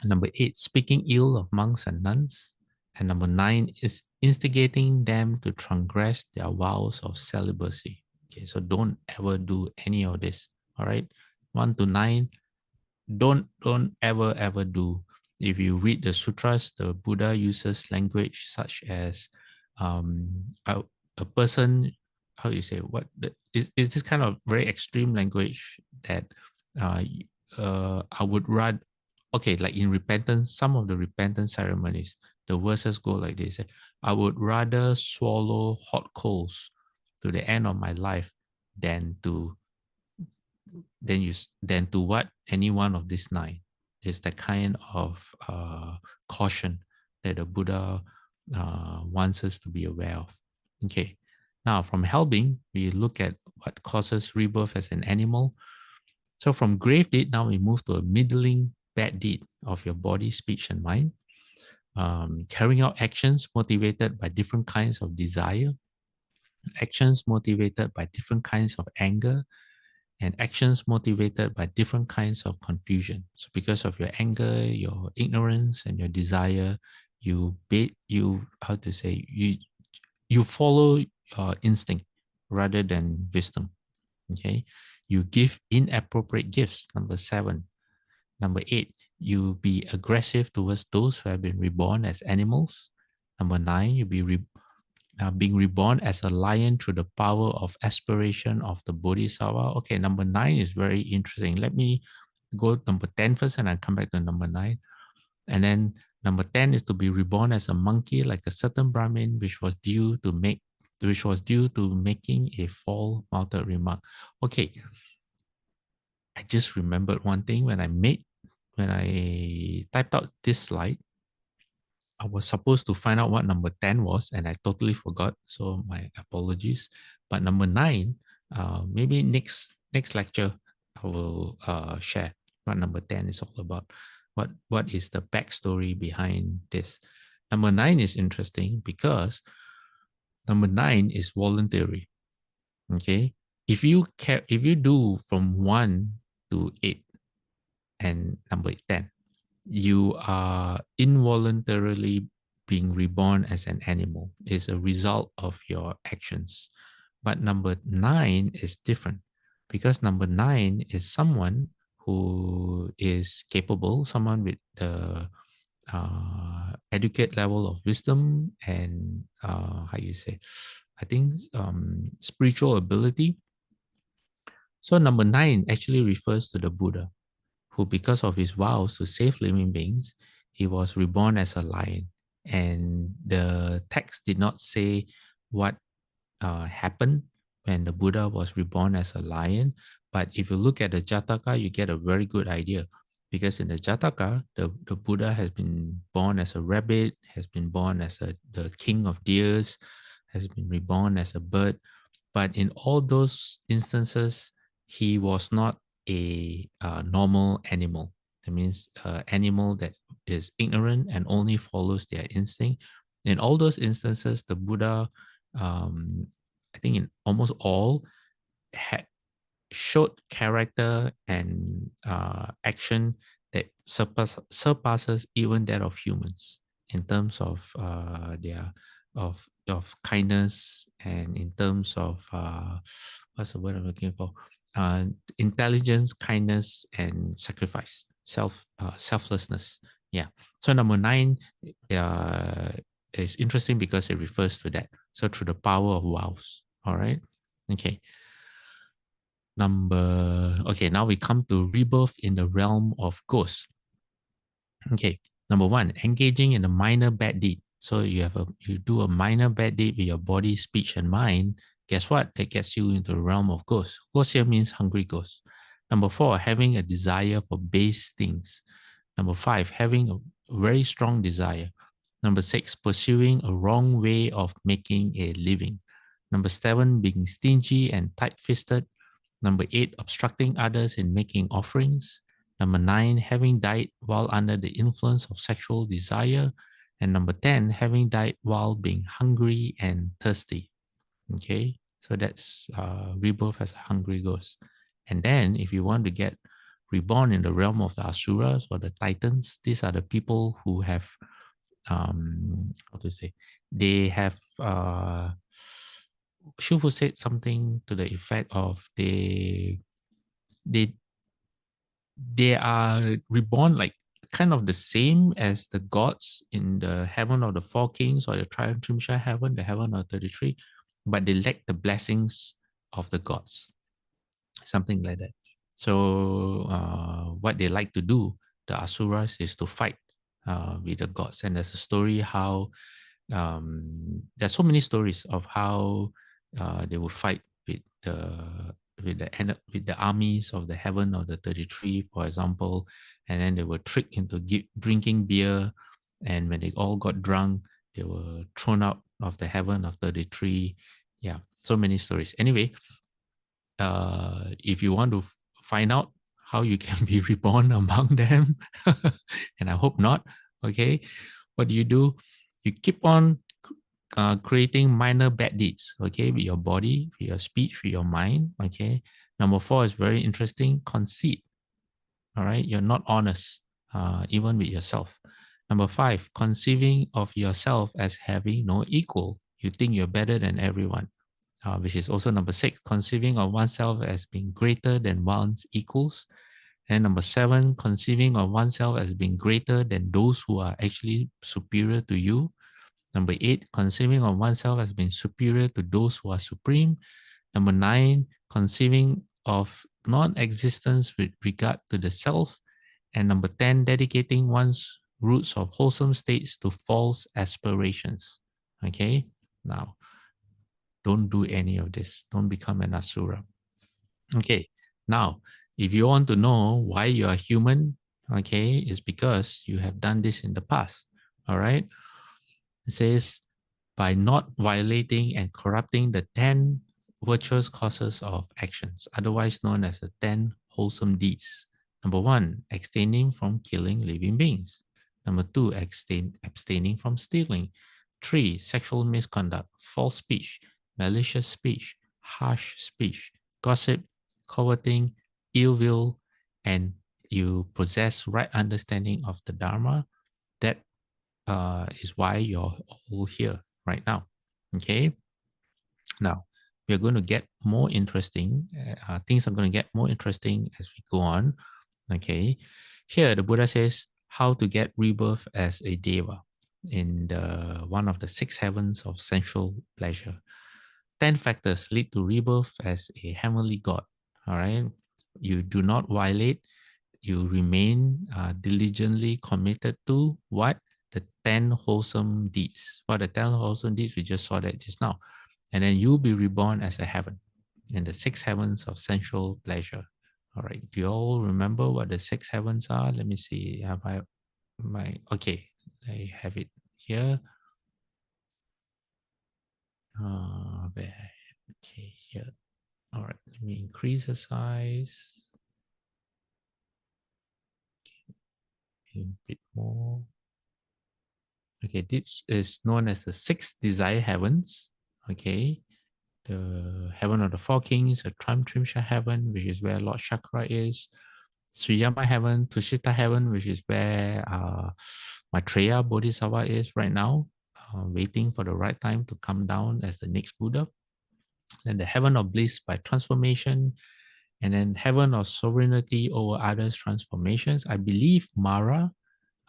Number 8, speaking ill of monks and nuns. And number 9 is instigating them to transgress their vows of celibacy. Okay, so don't ever do any of this. All right, 1 to 9, don't ever do. If you read the sutras, the Buddha uses language such as a person, how do you say, is this kind of very extreme language that I would rather, okay, like in repentance, some of the repentance ceremonies, the verses go like this: I would rather swallow hot coals to the end of my life than to what any one of these 9. Is the kind of caution that the Buddha wants us to be aware of. Okay, now from helping, we look at what causes rebirth as an animal. So from grave deed, now we move to a middling bad deed of your body, speech, and mind. Carrying out actions motivated by different kinds of desire, actions motivated by different kinds of anger, and actions motivated by different kinds of confusion. So because of your anger, your ignorance, and your desire, you how to say, you follow instinct rather than wisdom. Okay, you give inappropriate gifts. Number 7. Number 8, you be aggressive towards those who have been reborn as animals. Number 9, you be being reborn as a lion through the power of aspiration of the Bodhisattva. Okay, number 9 is very interesting. Let me go number 10 first, and I'll come back to number 9. And then number 10 is to be reborn as a monkey, like a certain Brahmin, which was due to making a foul-mouthed remark. Okay, I just remembered one thing when I typed out this slide. I was supposed to find out what number 10 was, and I totally forgot. So my apologies. But number 9, maybe next lecture, I will share what number 10 is all about. What is the backstory behind this? Number 9 is interesting because number 9 is voluntary. Okay, if you do from 1 to 8 and number 10, you are involuntarily being reborn as an animal. Is a result of your actions. But number 9 is different, because number 9 is someone who is capable, someone with the educate level of wisdom and how you say, I think spiritual ability. So number 9 actually refers to the Buddha, who, because of his vows to save living beings, he was reborn as a lion. And the text did not say what happened when the Buddha was reborn as a lion. But if you look at the Jataka, you get a very good idea. Because in the Jataka, the Buddha has been born as a rabbit, has been born as the king of deers, has been reborn as a bird. But in all those instances, he was not a normal animal. That means animal that is ignorant and only follows their instinct. In all those instances, the Buddha, I think in almost all, showed character and action that surpasses even that of humans in terms of their of kindness, and in terms of what's the word I'm looking for? Intelligence, kindness, and sacrifice, selflessness. Yeah. So number 9 is interesting because it refers to that. So through the power of vows. All right. Okay. Now we come to rebirth in the realm of ghosts. Okay. Number 1, engaging in a minor bad deed. So you do a minor bad deed with your body, speech, and mind. Guess what? That gets you into the realm of ghosts. Ghost here means hungry ghosts. Number 4, having a desire for base things. Number 5, having a very strong desire. Number 6, pursuing a wrong way of making a living. Number 7, being stingy and tight-fisted. Number 8, obstructing others in making offerings. Number 9, having died while under the influence of sexual desire. And number 10, having died while being hungry and thirsty. Okay, so that's rebirth as a hungry ghost. And then if you want to get reborn in the realm of the Asuras or the Titans, these are the people who have, how to say, they have, Shufu said something to the effect of they are reborn like kind of the same as the gods in the heaven of the 4 kings or the Triumphal heaven, the heaven of 33, but they lack the blessings of the gods, something like that. So what they like to do, the Asuras, is to fight with the gods. And there's a story how there's so many stories of how they would fight with the armies of the heaven of the 33, for example, and then they were tricked into drinking beer, and when they all got drunk, they were thrown out of the heaven of 33. Yeah, so many stories. Anyway, if you want to find out how you can be reborn among them, and I hope not, okay, what do? You keep on creating minor bad deeds, okay, with your body, with your speech, with your mind, okay. Number 4 is very interesting, conceit. All right, you're not honest, even with yourself. Number 5, conceiving of yourself as having no equal. You think you're better than everyone, which is also number 6, conceiving of oneself as being greater than one's equals. And number 7, conceiving of oneself as being greater than those who are actually superior to you. Number 8, conceiving of oneself as being superior to those who are supreme. Number 9, conceiving of non-existence with regard to the self. And number 10, dedicating one's roots of wholesome states to false aspirations. Okay, now don't do any of this. Don't become an asura. Okay, now if you want to know why you are human, okay, it's because you have done this in the past. All right, it says by not violating and corrupting the 10 virtuous causes of actions, otherwise known as the 10 wholesome deeds. Number 1, abstaining from killing living beings. Number 2, abstaining from stealing. 3, sexual misconduct, false speech, malicious speech, harsh speech, gossip, coveting, ill will, and you possess right understanding of the Dharma. That is why you're all here right now. Okay. Now we're going to get more interesting. Things are going to get more interesting as we go on. Okay. Here the Buddha says how to get rebirth as a deva in the one of the 6 heavens of sensual pleasure. 10 factors lead to rebirth as a heavenly god. All right. You do not violate. You remain diligently committed to what? The 10 wholesome deeds. For the 10 wholesome deeds, we just saw that just now. And then you'll be reborn as a heaven in the 6 heavens of sensual pleasure. All right. Do you all remember what the 6 heavens are? Let me see. Have I okay. I have it here. Okay, here. All right. Let me increase the size. Okay, a bit more. Okay, this is known as the 6 desire heavens. Okay, the heaven of the 4 kings, the Trimsha heaven, which is where Lord Chakra is, Sriyama heaven, Tushita heaven, which is where Maitreya Bodhisattva is right now, waiting for the right time to come down as the next Buddha. Then the heaven of bliss by transformation, and then heaven of sovereignty over others' transformations. I believe Mara,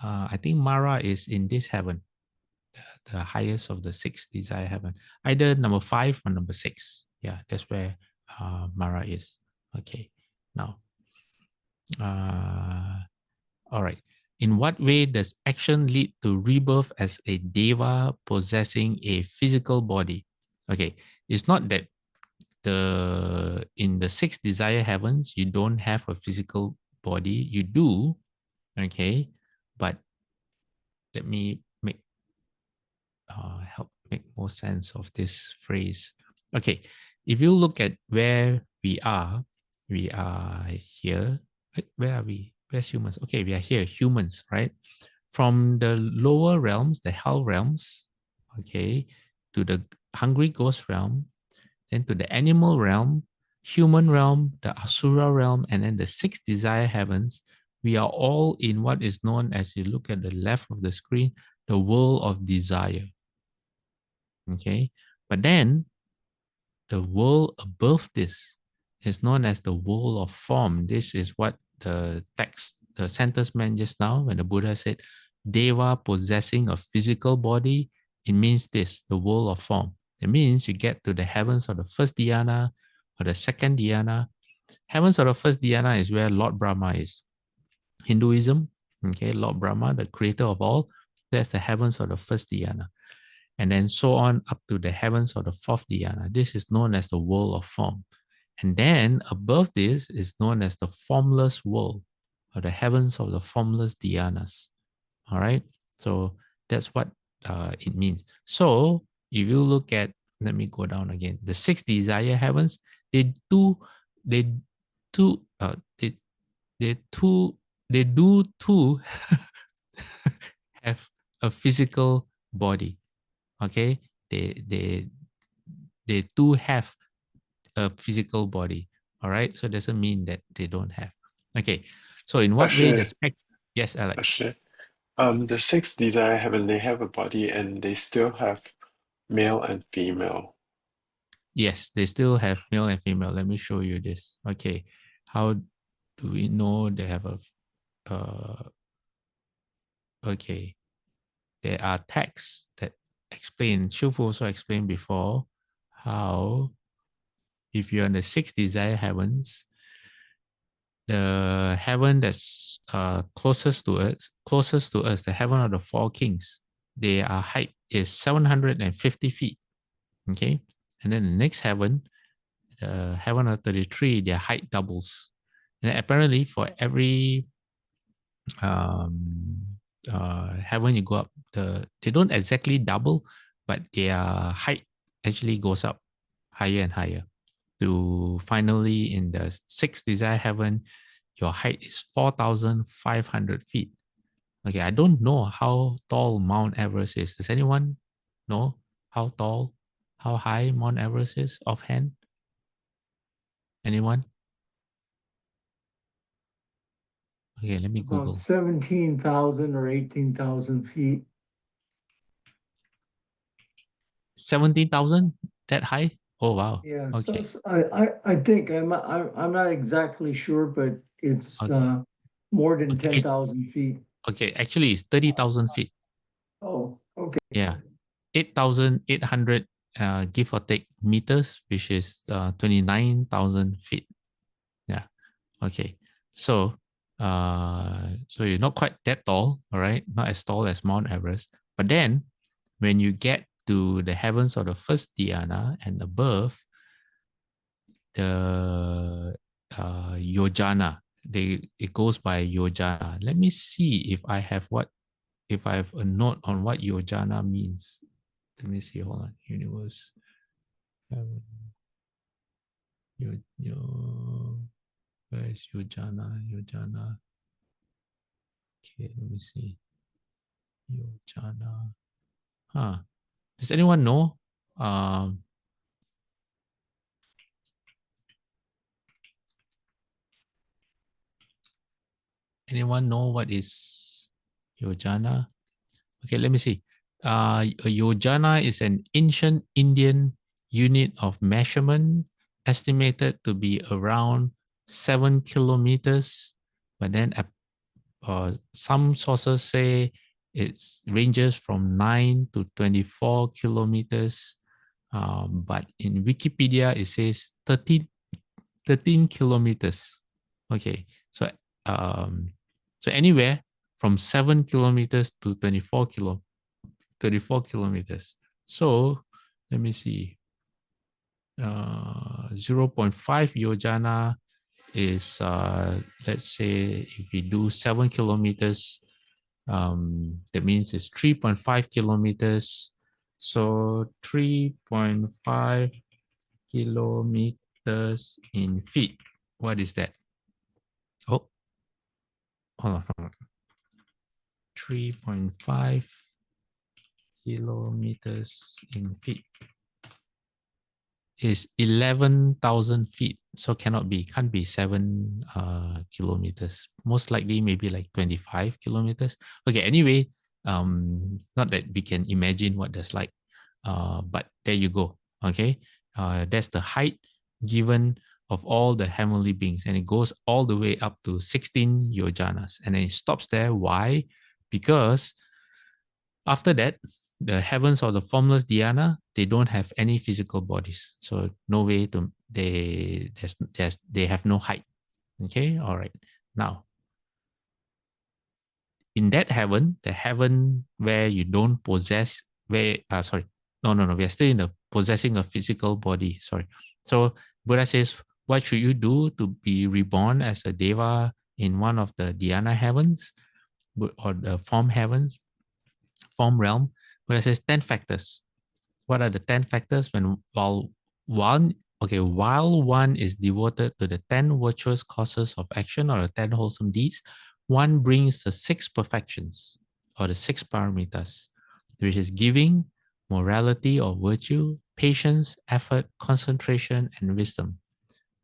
I think Mara is in this heaven, the highest of the 6 desire heaven, either number 5 or number 6. Yeah, that's where Mara is. Okay, now, all right. In what way does action lead to rebirth as a deva possessing a physical body? Okay, it's not that in the 6 desire heavens you don't have a physical body. You do, okay, but let me help make more sense of this phrase. Okay, if you look at where we are here. Where are we? Where's humans? Okay, we are here, humans, right? From the lower realms, the hell realms, okay, to the hungry ghost realm, then to the animal realm, human realm, the asura realm, and then the 6 desire heavens. We are all in what is known as, you look at the left of the screen, the world of desire. Okay, but then the world above this is known as the world of form. This is what the text, the sentence meant just now when the Buddha said, Deva possessing a physical body. It means this, the world of form. It means you get to the heavens of the first dhyana or the second dhyana. Heavens of the first dhyana is where Lord Brahma is. Hinduism, okay, Lord Brahma, the creator of all, that's the heavens of the first dhyana. And then so on up to the heavens of the 4th dhyana. This is known as the world of form. And then above this is known as the formless world, or the heavens of the formless dhyanas. All right. So that's what it means. So if you look at, let me go down again. The 6 desire heavens, they do have a physical body. Okay, they do have a physical body. All right, so it doesn't mean that they don't have. Okay, so in what way Actually, does yes, Alex? actually, The six desire heaven, they have a body and they still have male and female. Yes, they still have male and female. Let me show you this. Okay, how do we know they have a? Okay, there are texts that explain. Shufu also explained before how if you're in the six desire heavens, the heaven that's closest to us, the heaven of the four kings, their height is 750 feet. Okay, and then the next heaven, the heaven of 33, their height doubles. And apparently, for every heaven you go up, they don't exactly double, but their height actually goes up higher and higher. To finally, in the sixth desire heaven, your height is 4,500 feet. Okay, I don't know how tall Mount Everest is. Does anyone know how tall, how high Mount Everest is offhand? Anyone? Okay, let me About Google. 17,000 or 18,000 feet. 17,000? That high? Oh, wow. Yeah, Okay. so I think I'm not exactly sure, but it's Okay. more than Okay. 10,000 feet. Okay. Actually, it's 30,000 feet. Oh, okay. Yeah. 8,800, give or take, meters, which is 29,000 feet. Yeah. Okay. So, so you're not quite that tall, all right? Not as tall as Mount Everest. But then when you get to the heavens of the first dhyana and above, the yojana, it goes by yojana. Let me see if I have a note on what yojana means. Let me see. Hold on. Universe. Where is yojana? Yojana. Okay, let me see. Yojana. Huh. Does anyone know? Anyone know what is yojana? Okay, let me see. A yojana is an ancient Indian unit of measurement estimated to be around 7 kilometers, but then some sources say it ranges from 9 to 24 kilometers. But in Wikipedia, it says 13 kilometers. Okay, so anywhere from 7 kilometers to 24 kilometers. So let me see. 0.5 yojana is, let's say, if we do 7 kilometers, that means it's 3.5 kilometers. So 3.5 kilometers in feet. What is that? Oh, hold on. 3.5 kilometers in feet is 11,000 feet. So can't be 7 kilometers. Most likely maybe like 25 kilometers. Okay, anyway, not that we can imagine what that's like, but there you go. Okay, that's the height given of all the heavenly beings, and it goes all the way up to 16 yojanas, and then it stops there. Why? Because after that, the heavens or the formless dhyana, they don't have any physical bodies. So no way to they have no height. Okay, all right. Now, in that heaven, the heaven where you don't possess, we are still in the possessing a physical body. Sorry. So Buddha says, what should you do to be reborn as a deva in one of the dhyana heavens or the form heavens, form realm? Buddha says 10 factors. What are the 10 factors? While one is devoted to the 10 virtuous causes of action or the 10 wholesome deeds, one brings the 6 perfections or the 6 paramitas, which is giving, morality or virtue, patience, effort, concentration, and wisdom.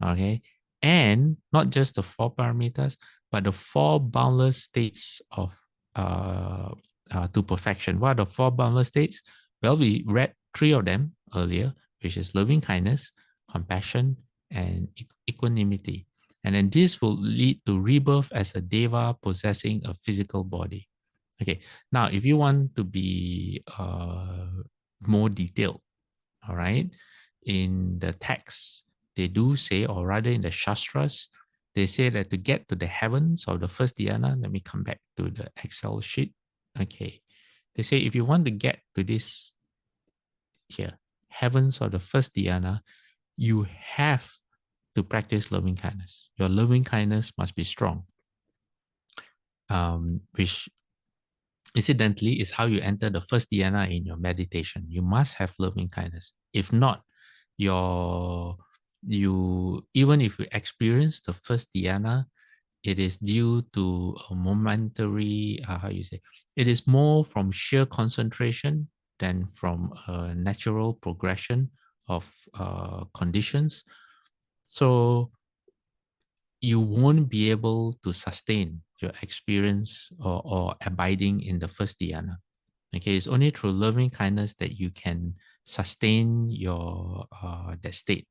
Okay. And not just the 4 paramitas, but the 4 boundless states of to perfection. What are the 4 boundless states? Well, we read 3 of them earlier, which is loving kindness, compassion, and equanimity. And then this will lead to rebirth as a deva possessing a physical body. Okay, now if you want to be more detailed, all right, in the text, they do say, or rather in the Shastras, they say that to get to the heavens of the first dhyana, let me come back to the Excel sheet. Okay, they say if you want to get to this here, heavens of the first dhyana, you have to practice loving kindness. Your loving kindness must be strong, which incidentally is how you enter the first dhyana in your meditation. You must have loving kindness. If not, even if you experience the first dhyana, it is due to a momentary, it is more from sheer concentration than from a natural progression of conditions. So you won't be able to sustain your experience or abiding in the first dhyana. Okay, it's only through loving kindness that you can sustain your that state.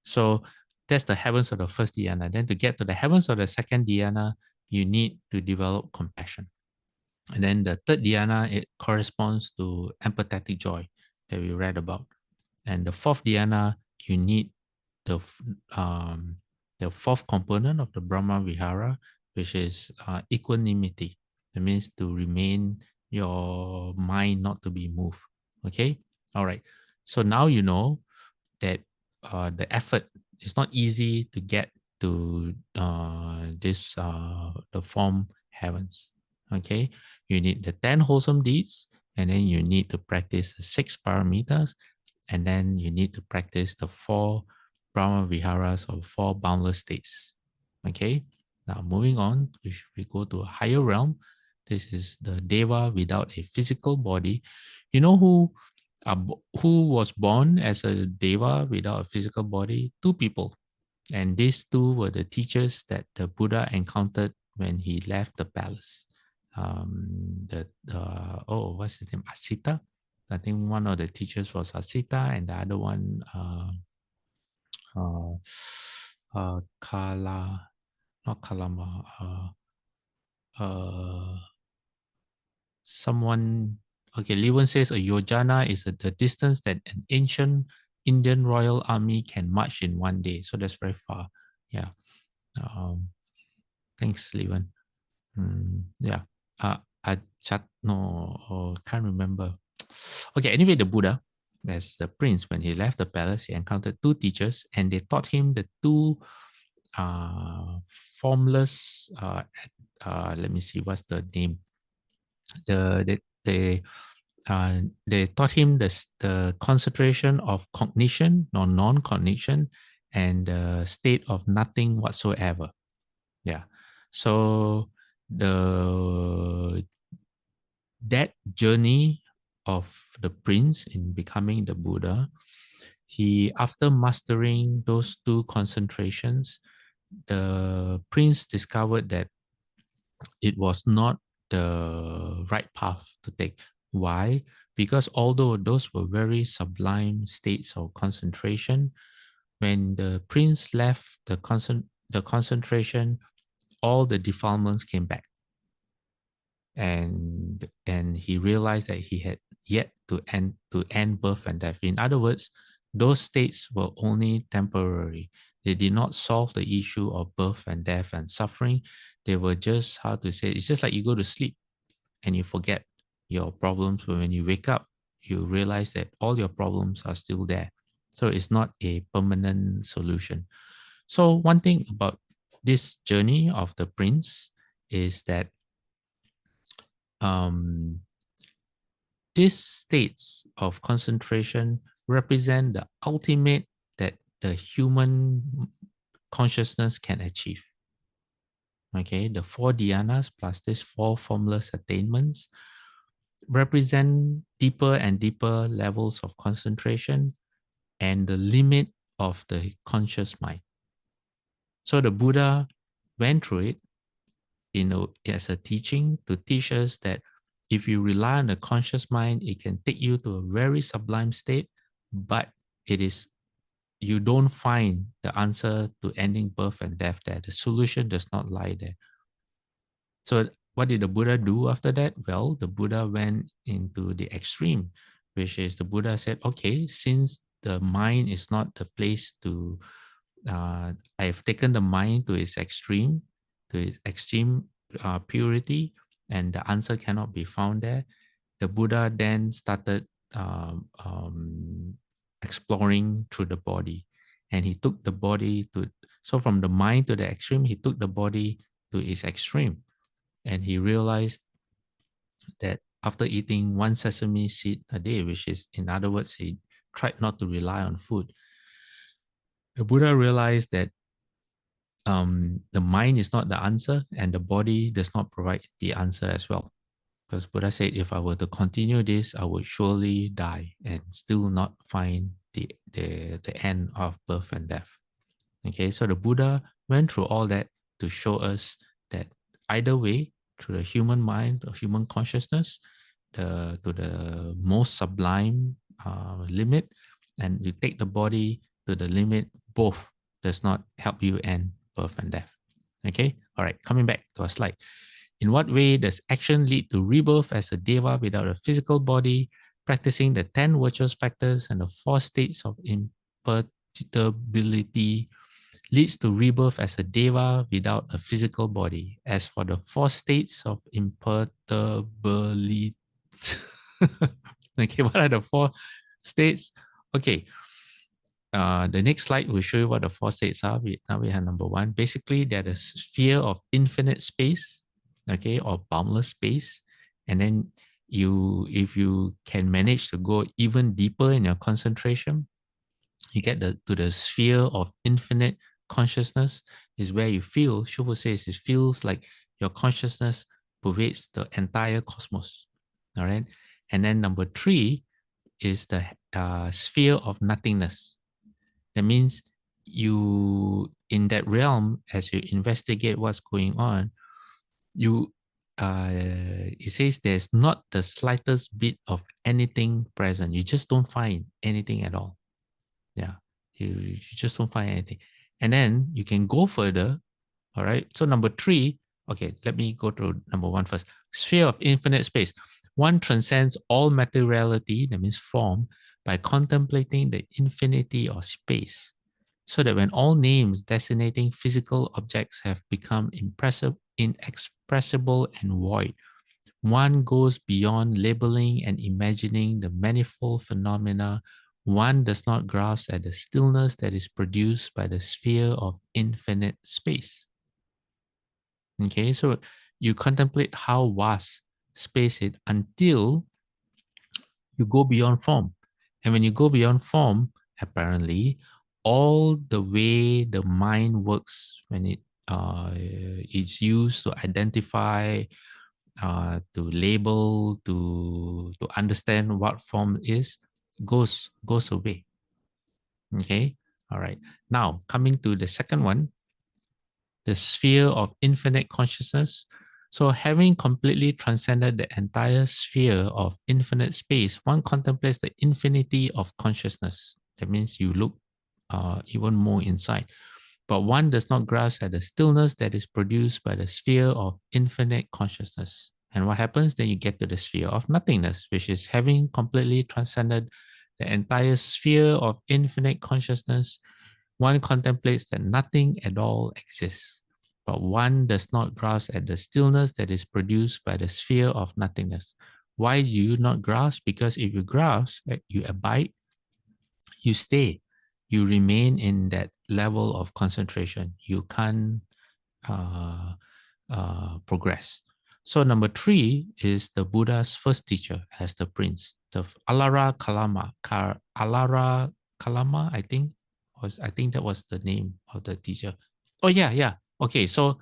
So that's the heavens of the first dhyana. Then to get to the heavens of the second dhyana, you need to develop compassion. And then the third dhyana, it corresponds to empathetic joy that we read about. And the fourth dhyana, you need the fourth component of the Brahma Vihara, which is equanimity. That means to remain your mind not to be moved. Okay? All right. So now you know that the effort is not easy to get to the form heavens. Okay? You need the 10 wholesome deeds, and then you need to practice the 6 paramitas, and then you need to practice the 4 Brahma Viharas or 4 boundless states. Okay? Now moving on, we go to a higher realm. This is the Deva without a physical body. You know who was born as a Deva without a physical body? 2 people. And these 2 were the teachers that the Buddha encountered when he left the palace. What's his name? Asita. I think one of the teachers was Asita, and the other one, Kala, not Kalama, someone. Okay, Lewin says a yojana is the distance that an ancient Indian royal army can march in one day. So that's very far. Yeah. Thanks, Lewin. Yeah. Can't remember. Okay, anyway, the Buddha, as the prince, when he left the palace, he encountered 2 teachers, and they taught him the 2 formless, let me see, what's the name? They taught him the concentration of cognition or non-cognition and the state of nothing whatsoever. Yeah. So that journey of the prince in becoming the Buddha, after mastering those 2 concentrations, the prince discovered that it was not the right path to take. Why? Because although those were very sublime states of concentration, when the prince left the concentration, all the defilements came back. And he realized that he had yet to end birth and death. In other words, those states were only temporary. They did not solve the issue of birth and death and suffering. They were just, it's just like you go to sleep and you forget your problems, but when you wake up, you realize that all your problems are still there. So it's not a permanent solution. So one thing about this journey of the prince is that these states of concentration represent the ultimate that the human consciousness can achieve. Okay, the 4 dhyanas plus these 4 formless attainments represent deeper and deeper levels of concentration and the limit of the conscious mind. So the Buddha went through it as a teaching to teach us that if you rely on the conscious mind, it can take you to a very sublime state, but you don't find the answer to ending birth and death there. The solution does not lie there. So what did the Buddha do after that? Well, the Buddha went into the extreme, which is the Buddha said, okay, since the mind is not the place to, I have taken the mind to its extreme purity, and the answer cannot be found there. The Buddha then started exploring through the body, and he took the body so from the mind to the extreme, he took the body to its extreme. And he realized that after eating one sesame seed a day, which is, in other words, he tried not to rely on food, the Buddha realized that the mind is not the answer and the body does not provide the answer as well. Because Buddha said, if I were to continue this, I would surely die and still not find the end of birth and death. Okay, so the Buddha went through all that to show us that either way, through the human mind or human consciousness, to the most sublime limit, and you take the body to the limit, both does not help you end birth and death. Okay, all right, coming back to our slide. In what way does action lead to rebirth as a deva without a physical body? Practicing the 10 virtuous factors and the 4 states of imperturbability leads to rebirth as a deva without a physical body. As for the 4 states of imperturbability, okay, what are the 4 states? Okay, the next slide will show you what the 4 states are. Now we have number 1. Basically, they're the sphere of infinite space, okay, or boundless space. And then if you can manage to go even deeper in your concentration, you get to the sphere of infinite consciousness, is where you feel, Shufu says, it feels like your consciousness pervades the entire cosmos. All right. And then number 3 is the sphere of nothingness. That means you, in that realm, as you investigate what's going on, it says there's not the slightest bit of anything present. You just don't find anything at all. Yeah, you just don't find anything. And then you can go further. All right. So number 3, okay, let me go to number 1 first. Sphere of infinite space. One transcends all materiality, that means form, by contemplating the infinity of space, so that when all names designating physical objects have become inexpressible and void, one goes beyond labeling and imagining the manifold phenomena. One does not grasp at the stillness that is produced by the sphere of infinite space. Okay, so you contemplate how vast space is until you go beyond form. And when you go beyond form, apparently, all the way the mind works when it is used to identify, to label, to understand what form is, goes away. Okay, all right. Now coming to the second one, the sphere of infinite consciousness. So having completely transcended the entire sphere of infinite space, one contemplates the infinity of consciousness. That means you look even more inside. But one does not grasp at the stillness that is produced by the sphere of infinite consciousness. And what happens? Then you get to the sphere of nothingness, which is having completely transcended the entire sphere of infinite consciousness. One contemplates that nothing at all exists, but one does not grasp at the stillness that is produced by the sphere of nothingness. Why do you not grasp? Because if you grasp, you abide, you stay, you remain in that level of concentration. You can't progress. So number 3 is the Buddha's first teacher as the prince, the Alara Kalama. Alara Kalama, I think that was the name of the teacher. Oh yeah. Okay, so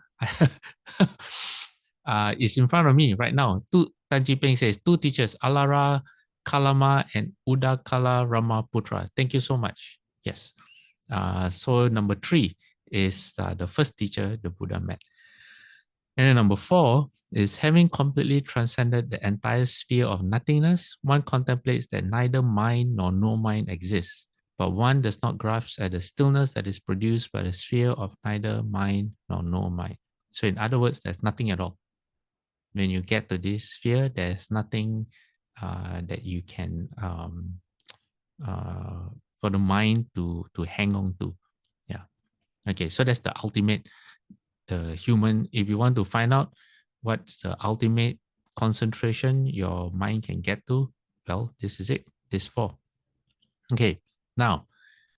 it's in front of me right now. Tan Ji Peng says 2 teachers, Alara Kalama and Udakala Ramaputra. Thank you so much. Yes. So number 3 is the first teacher the Buddha met. And then number 4 is having completely transcended the entire sphere of nothingness, one contemplates that neither mind nor no mind exists, but one does not grasp at the stillness that is produced by the sphere of neither mind nor no mind. So in other words, there's nothing at all. When you get to this sphere, there's nothing that you can, for the mind to hang on to. Yeah. Okay, so that's the ultimate, the human, if you want to find out what's the ultimate concentration your mind can get to, well, this is it, this 4. Okay, now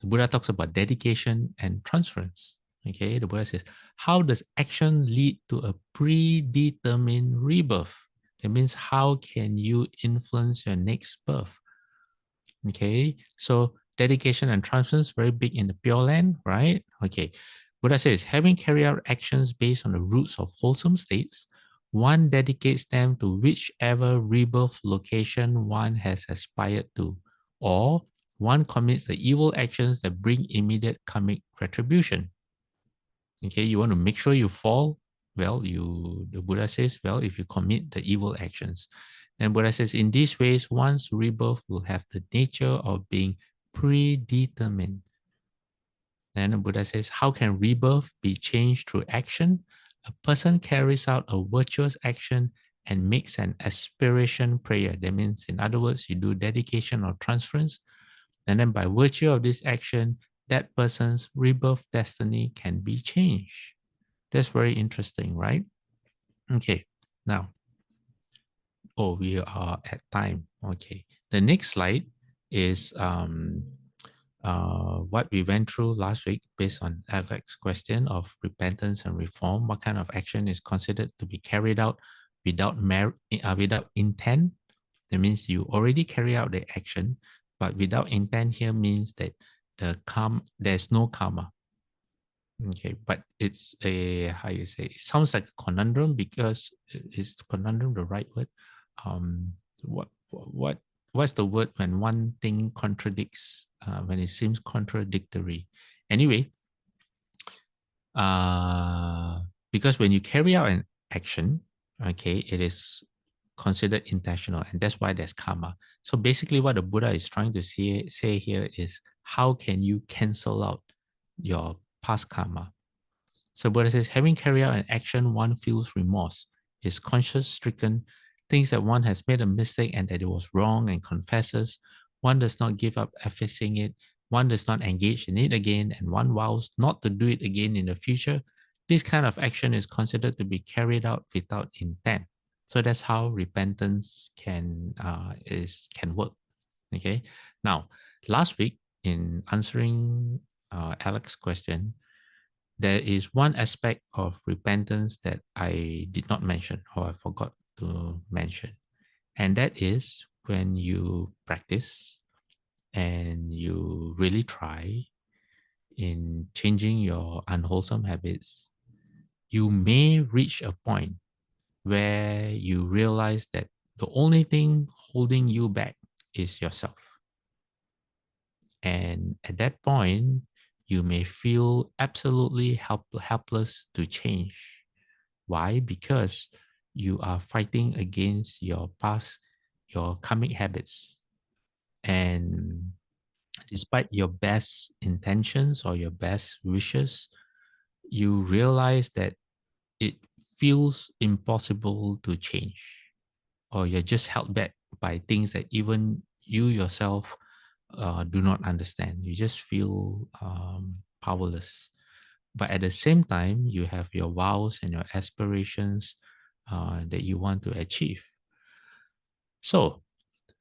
the Buddha talks about dedication and transference. Okay, the Buddha says, how does action lead to a predetermined rebirth? That means how can you influence your next birth? Okay, so dedication and transference, very big in the Pure Land, right? Okay, Buddha says, having carried out actions based on the roots of wholesome states, one dedicates them to whichever rebirth location one has aspired to, or one commits the evil actions that bring immediate karmic retribution. Okay, you want to make sure you fall. Well, the Buddha says, well, if you commit the evil actions. And Buddha says, in these ways, one's rebirth will have the nature of being predetermined. Then the Buddha says, how can rebirth be changed through action? A person carries out a virtuous action and makes an aspiration prayer. That means, in other words, you do dedication or transference. And then by virtue of this action, that person's rebirth destiny can be changed. That's very interesting, right? Okay, now, we are at time. Okay, the next slide is what we went through last week based on Alex's question of repentance and reform. What kind of action is considered to be carried out without without intent? That means you already carry out the action, but without intent here means that there's no karma. Okay, but it's a, how you say, it sounds like a conundrum, because is conundrum the right word? What's the word when one thing contradicts, when it seems contradictory? Anyway, because when you carry out an action, okay, it is considered intentional, and that's why there's karma. So basically what the Buddha is trying to say here is, how can you cancel out your past karma? So Buddha says, having carried out an action, one feels remorse, is conscience stricken, thinks that one has made a mistake and that it was wrong, and confesses. One does not give up effacing it. One does not engage in it again, and one vows not to do it again in the future. This kind of action is considered to be carried out without intent. So that's how repentance can work. Okay. Now, last week in answering Alex's question, there is one aspect of repentance that I did not mention, or I forgot to mention. And that is when you practice and you really try in changing your unwholesome habits, you may reach a point where you realize that the only thing holding you back is yourself. And at that point, you may feel absolutely helpless to change. Why? Because you are fighting against your past, your karmic habits. And despite your best intentions or your best wishes, you realize that it feels impossible to change, or you're just held back by things that even you yourself do not understand. You just feel powerless. But at the same time, you have your vows and your aspirations that you want to achieve. So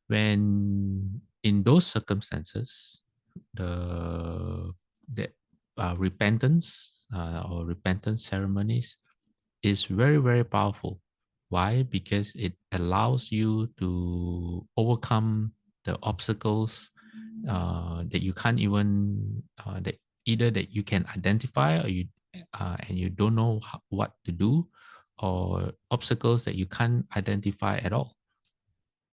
when in those circumstances, the repentance or repentance ceremonies is very, very powerful. Why? Because it allows you to overcome the obstacles that you can't even, that either that you can identify, or you and you don't know what to do, or obstacles that you can't identify at all.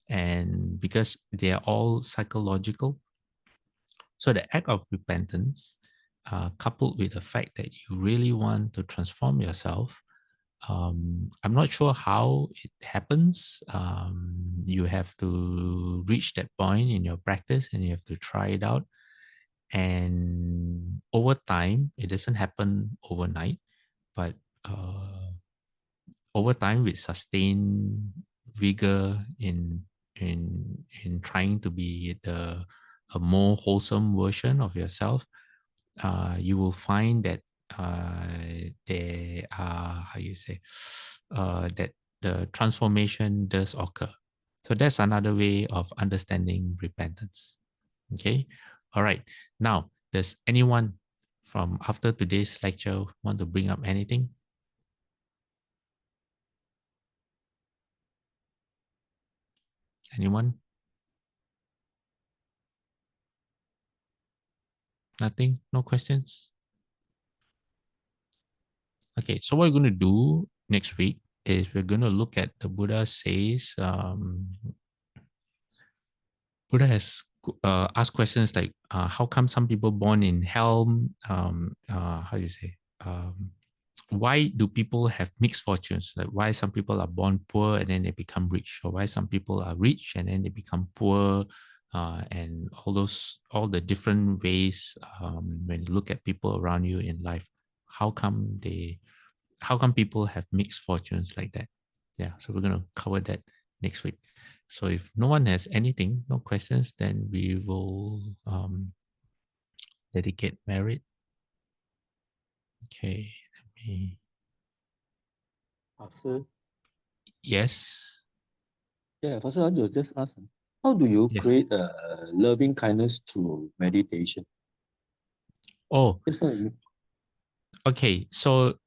And because they are all psychological, so the act of repentance, coupled with the fact that you really want to transform yourself, I'm not sure how it happens. You have to reach that point in your practice and you have to try it out. And over time, it doesn't happen overnight, but over time with sustained vigor in trying to be a more wholesome version of yourself, you will find that there are, how you say, that the transformation does occur. So that's another way of understanding repentance. Okay. All right. Now, does anyone from after today's lecture want to bring up anything? Anyone? Nothing? No questions? Okay, so what we're going to do next week is we're going to look at the Buddha says, Buddha has asked questions like, how come some people born in hell, how do you say, why do people have mixed fortunes? Like why some people are born poor and then they become rich, or why some people are rich and then they become poor, and all the different ways when you look at people around you in life, how come people have mixed fortunes like that? Yeah, so we're going to cover that next week. So if no one has anything, no questions, then we will dedicate merit. Okay, let me. Pastor, Yes. yeah, Pastor, I just ask, how do you Yes. create loving kindness through meditation? Oh, It's not, okay. So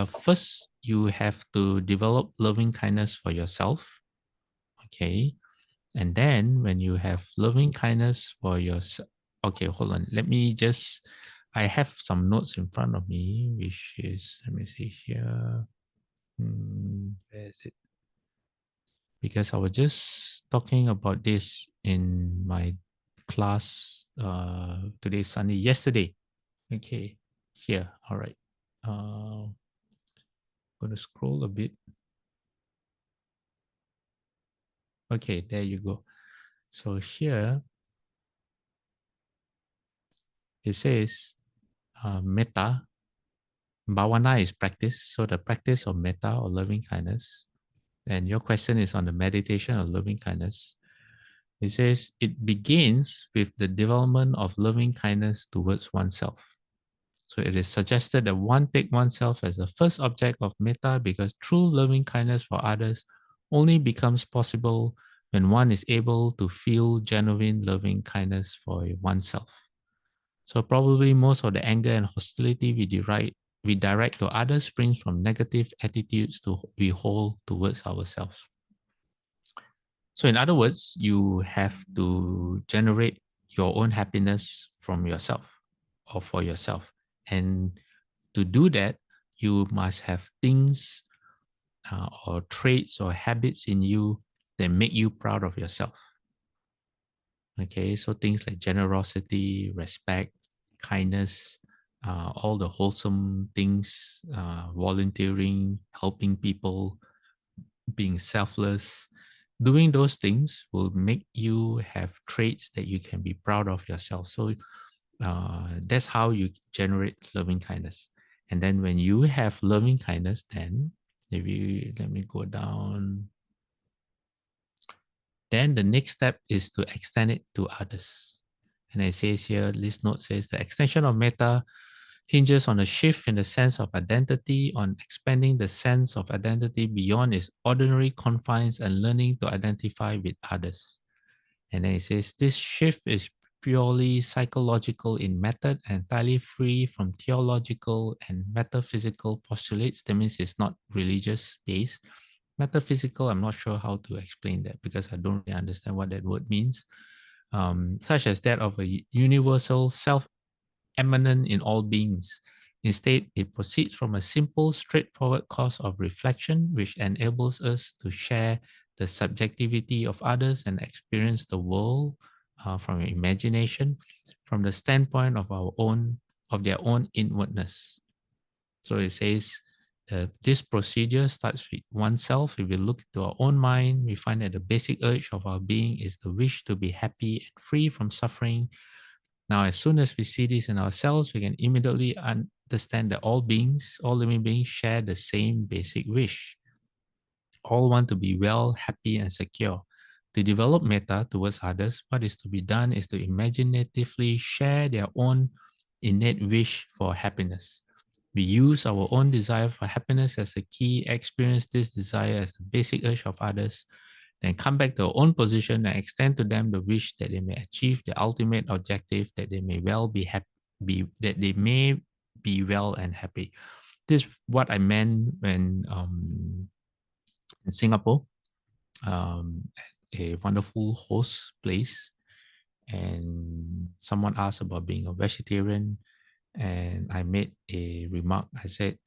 first you have to develop loving kindness for yourself. Okay. And then when you have loving kindness for yourself, okay, hold on. I have some notes in front of me, which is, let me see here. Where is it? Because I was just talking about this in my class today, Sunday, yesterday. Okay, here, all right. Going to scroll a bit. Okay, there you go. So here it says metta. Bhavana is practice. So the practice of metta or loving kindness. And your question is on the meditation of loving kindness. It says it begins with the development of loving kindness towards oneself. So it is suggested that one take oneself as the first object of metta because true loving kindness for others only becomes possible when one is able to feel genuine loving kindness for oneself. So probably most of the anger and hostility we direct to others springs from negative attitudes we hold towards ourselves. So in other words, you have to generate your own happiness from yourself or for yourself. And to do that, you must have things or traits or habits in you that make you proud of yourself. Okay, so things like generosity, respect, kindness, all the wholesome things, volunteering, helping people, being selfless, doing those things will make you have traits that you can be proud of yourself. So that's how you generate loving kindness. And then when you have loving kindness, then let me go down. Then the next step is to extend it to others. And it says here, this note says the extension of metta hinges on a shift in the sense of identity, on expanding the sense of identity beyond its ordinary confines and learning to identify with others. And then it says this shift is purely psychological in method, entirely free from theological and metaphysical postulates. That means it's not religious based. Metaphysical, I'm not sure how to explain that because I don't really understand what that word means. Such as that of a universal self eminent in all beings. Instead, it proceeds from a simple, straightforward cause of reflection, which enables us to share the subjectivity of others and experience the world from imagination, from the standpoint of their own inwardness. So it says This procedure starts with oneself. If we look to our own mind, we find that the basic urge of our being is the wish to be happy and free from suffering. Now, as soon as we see this in ourselves, we can immediately understand that all beings, all living beings, share the same basic wish. All want to be well, happy, and secure. To develop metta towards others, what is to be done is to imaginatively share their own innate wish for happiness. We use our own desire for happiness as the key, experience this desire as the basic urge of others, then come back to our own position and extend to them the wish that they may achieve the ultimate objective, that they may well be happy, that they may be well and happy. This is what I meant when in Singapore, a wonderful host place, and someone asked about being a vegetarian, and I made a remark. I said,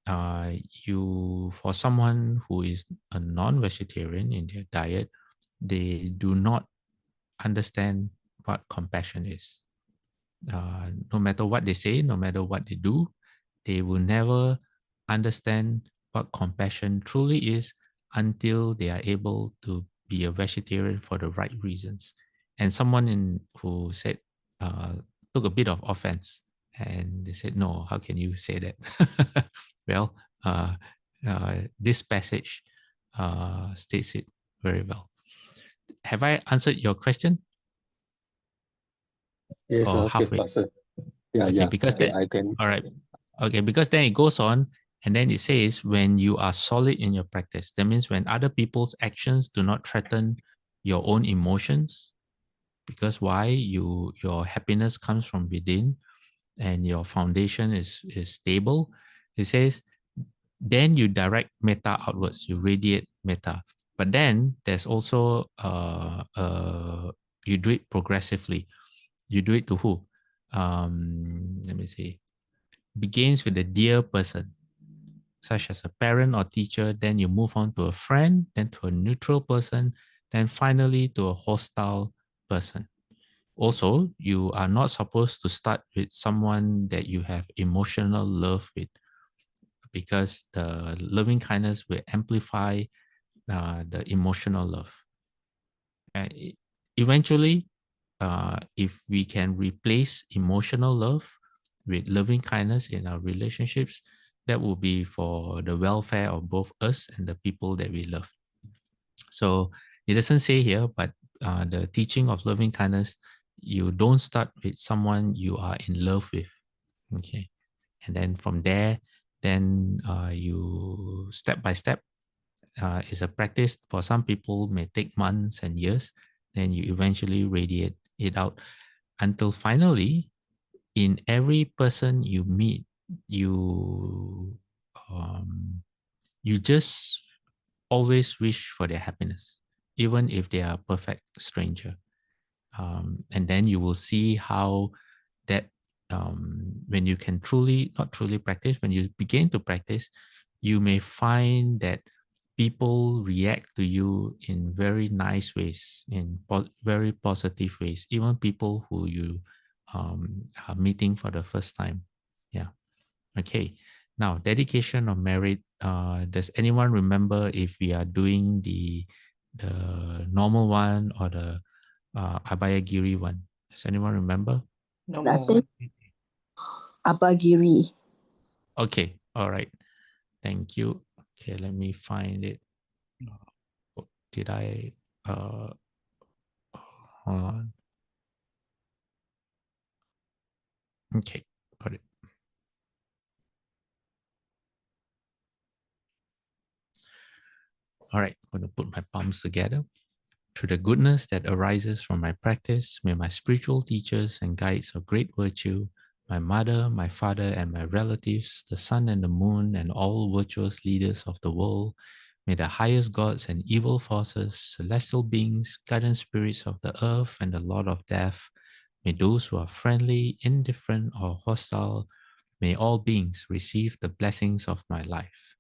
for someone who is a non-vegetarian in their diet, they do not understand what compassion is. No matter what they say, no matter what they do, they will never understand what compassion truly is until they are able to be a vegetarian for the right reasons. And someone who said, took a bit of offense, and they said, no, how can you say that? Well, this passage states it very well. Have I answered your question? Yes, Or okay, halfway? Pastor. Yeah, Okay, yeah. because Okay, that, I can. all right. Okay, because then it goes on, and then it says, when you are solid in your practice, that means when other people's actions do not threaten your own emotions, because why? Your happiness comes from within, and your foundation is stable. It says, then you direct metta outwards, you radiate metta. But then there's also you do it progressively. You do it to who? Let me see. Begins with a dear person, such as a parent or teacher, then you move on to a friend, then to a neutral person, then finally to a hostile person. Also, you are not supposed to start with someone that you have emotional love with, because the loving kindness will amplify the emotional love. Eventually, if we can replace emotional love with loving kindness in our relationships, that will be for the welfare of both us and the people that we love. So it doesn't say here, but the teaching of loving kindness, you don't start with someone you are in love with. Okay. And then from there, then you step by step, is a practice. For some people may take months and years, then you eventually radiate it out until finally, in every person you meet, you just always wish for their happiness, even if they are a perfect stranger. And then you will see how that when you can not truly practice, when you begin to practice, you may find that people react to you in very nice ways, in very positive ways, even people who you are meeting for the first time. Yeah. Okay. Now, dedication of merit. Does anyone remember if we are doing the normal one or the Abhayagiri one? Does anyone remember? No I more. think Abagiri. Okay. All right. Thank you. Okay, let me find it. Did I? Hold on. Okay, got it. All right, I'm going to put my palms together. Through the goodness that arises from my practice, may my spiritual teachers and guides of great virtue, my mother, my father, and my relatives, the sun and the moon, and all virtuous leaders of the world, may the highest gods and evil forces, celestial beings, guardian spirits of the earth, and the Lord of Death, may those who are friendly, indifferent, or hostile, may all beings receive the blessings of my life.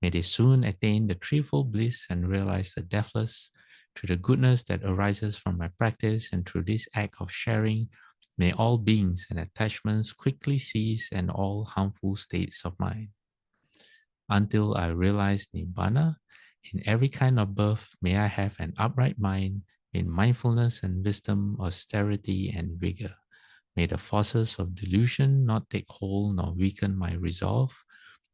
May they soon attain the threefold bliss and realize the deathless. Through the goodness that arises from my practice and through this act of sharing, may all beings and attachments quickly cease and all harmful states of mind. until I realize Nibbana. In every kind of birth, may I have an upright mind, in mindfulness and wisdom, austerity and vigor. May the forces of delusion not take hold nor weaken my resolve.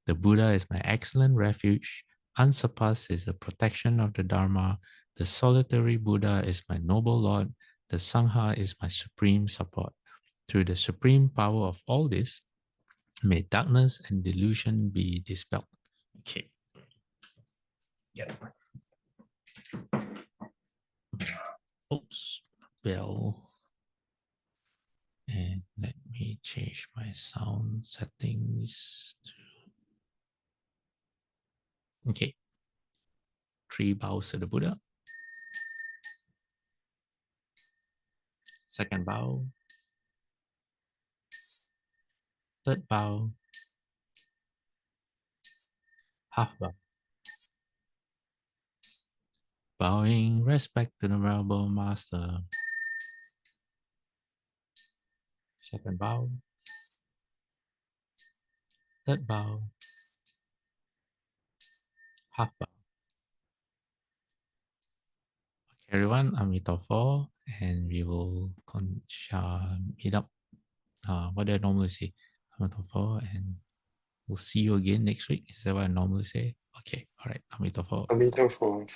The Buddha is my excellent refuge. Unsurpassed is the protection of the Dharma. The solitary Buddha is my noble Lord. The Sangha is my supreme support. Through the supreme power of all this, may darkness and delusion be dispelled. Okay. Yeah. Oops. Bell. And let me change my sound settings to... Okay. 3 bows to the Buddha. Second bow. Third bow. Half bow. Bowing respect to the Venerable Master. Second bow. Third bow. Half bow. Okay, everyone, I'm Mitofo, and we will meet up. What do I normally say? I'm Mitofo, and we'll see you again next week. Is that what I normally say? Okay, all right, I'm Mitofo. Amito for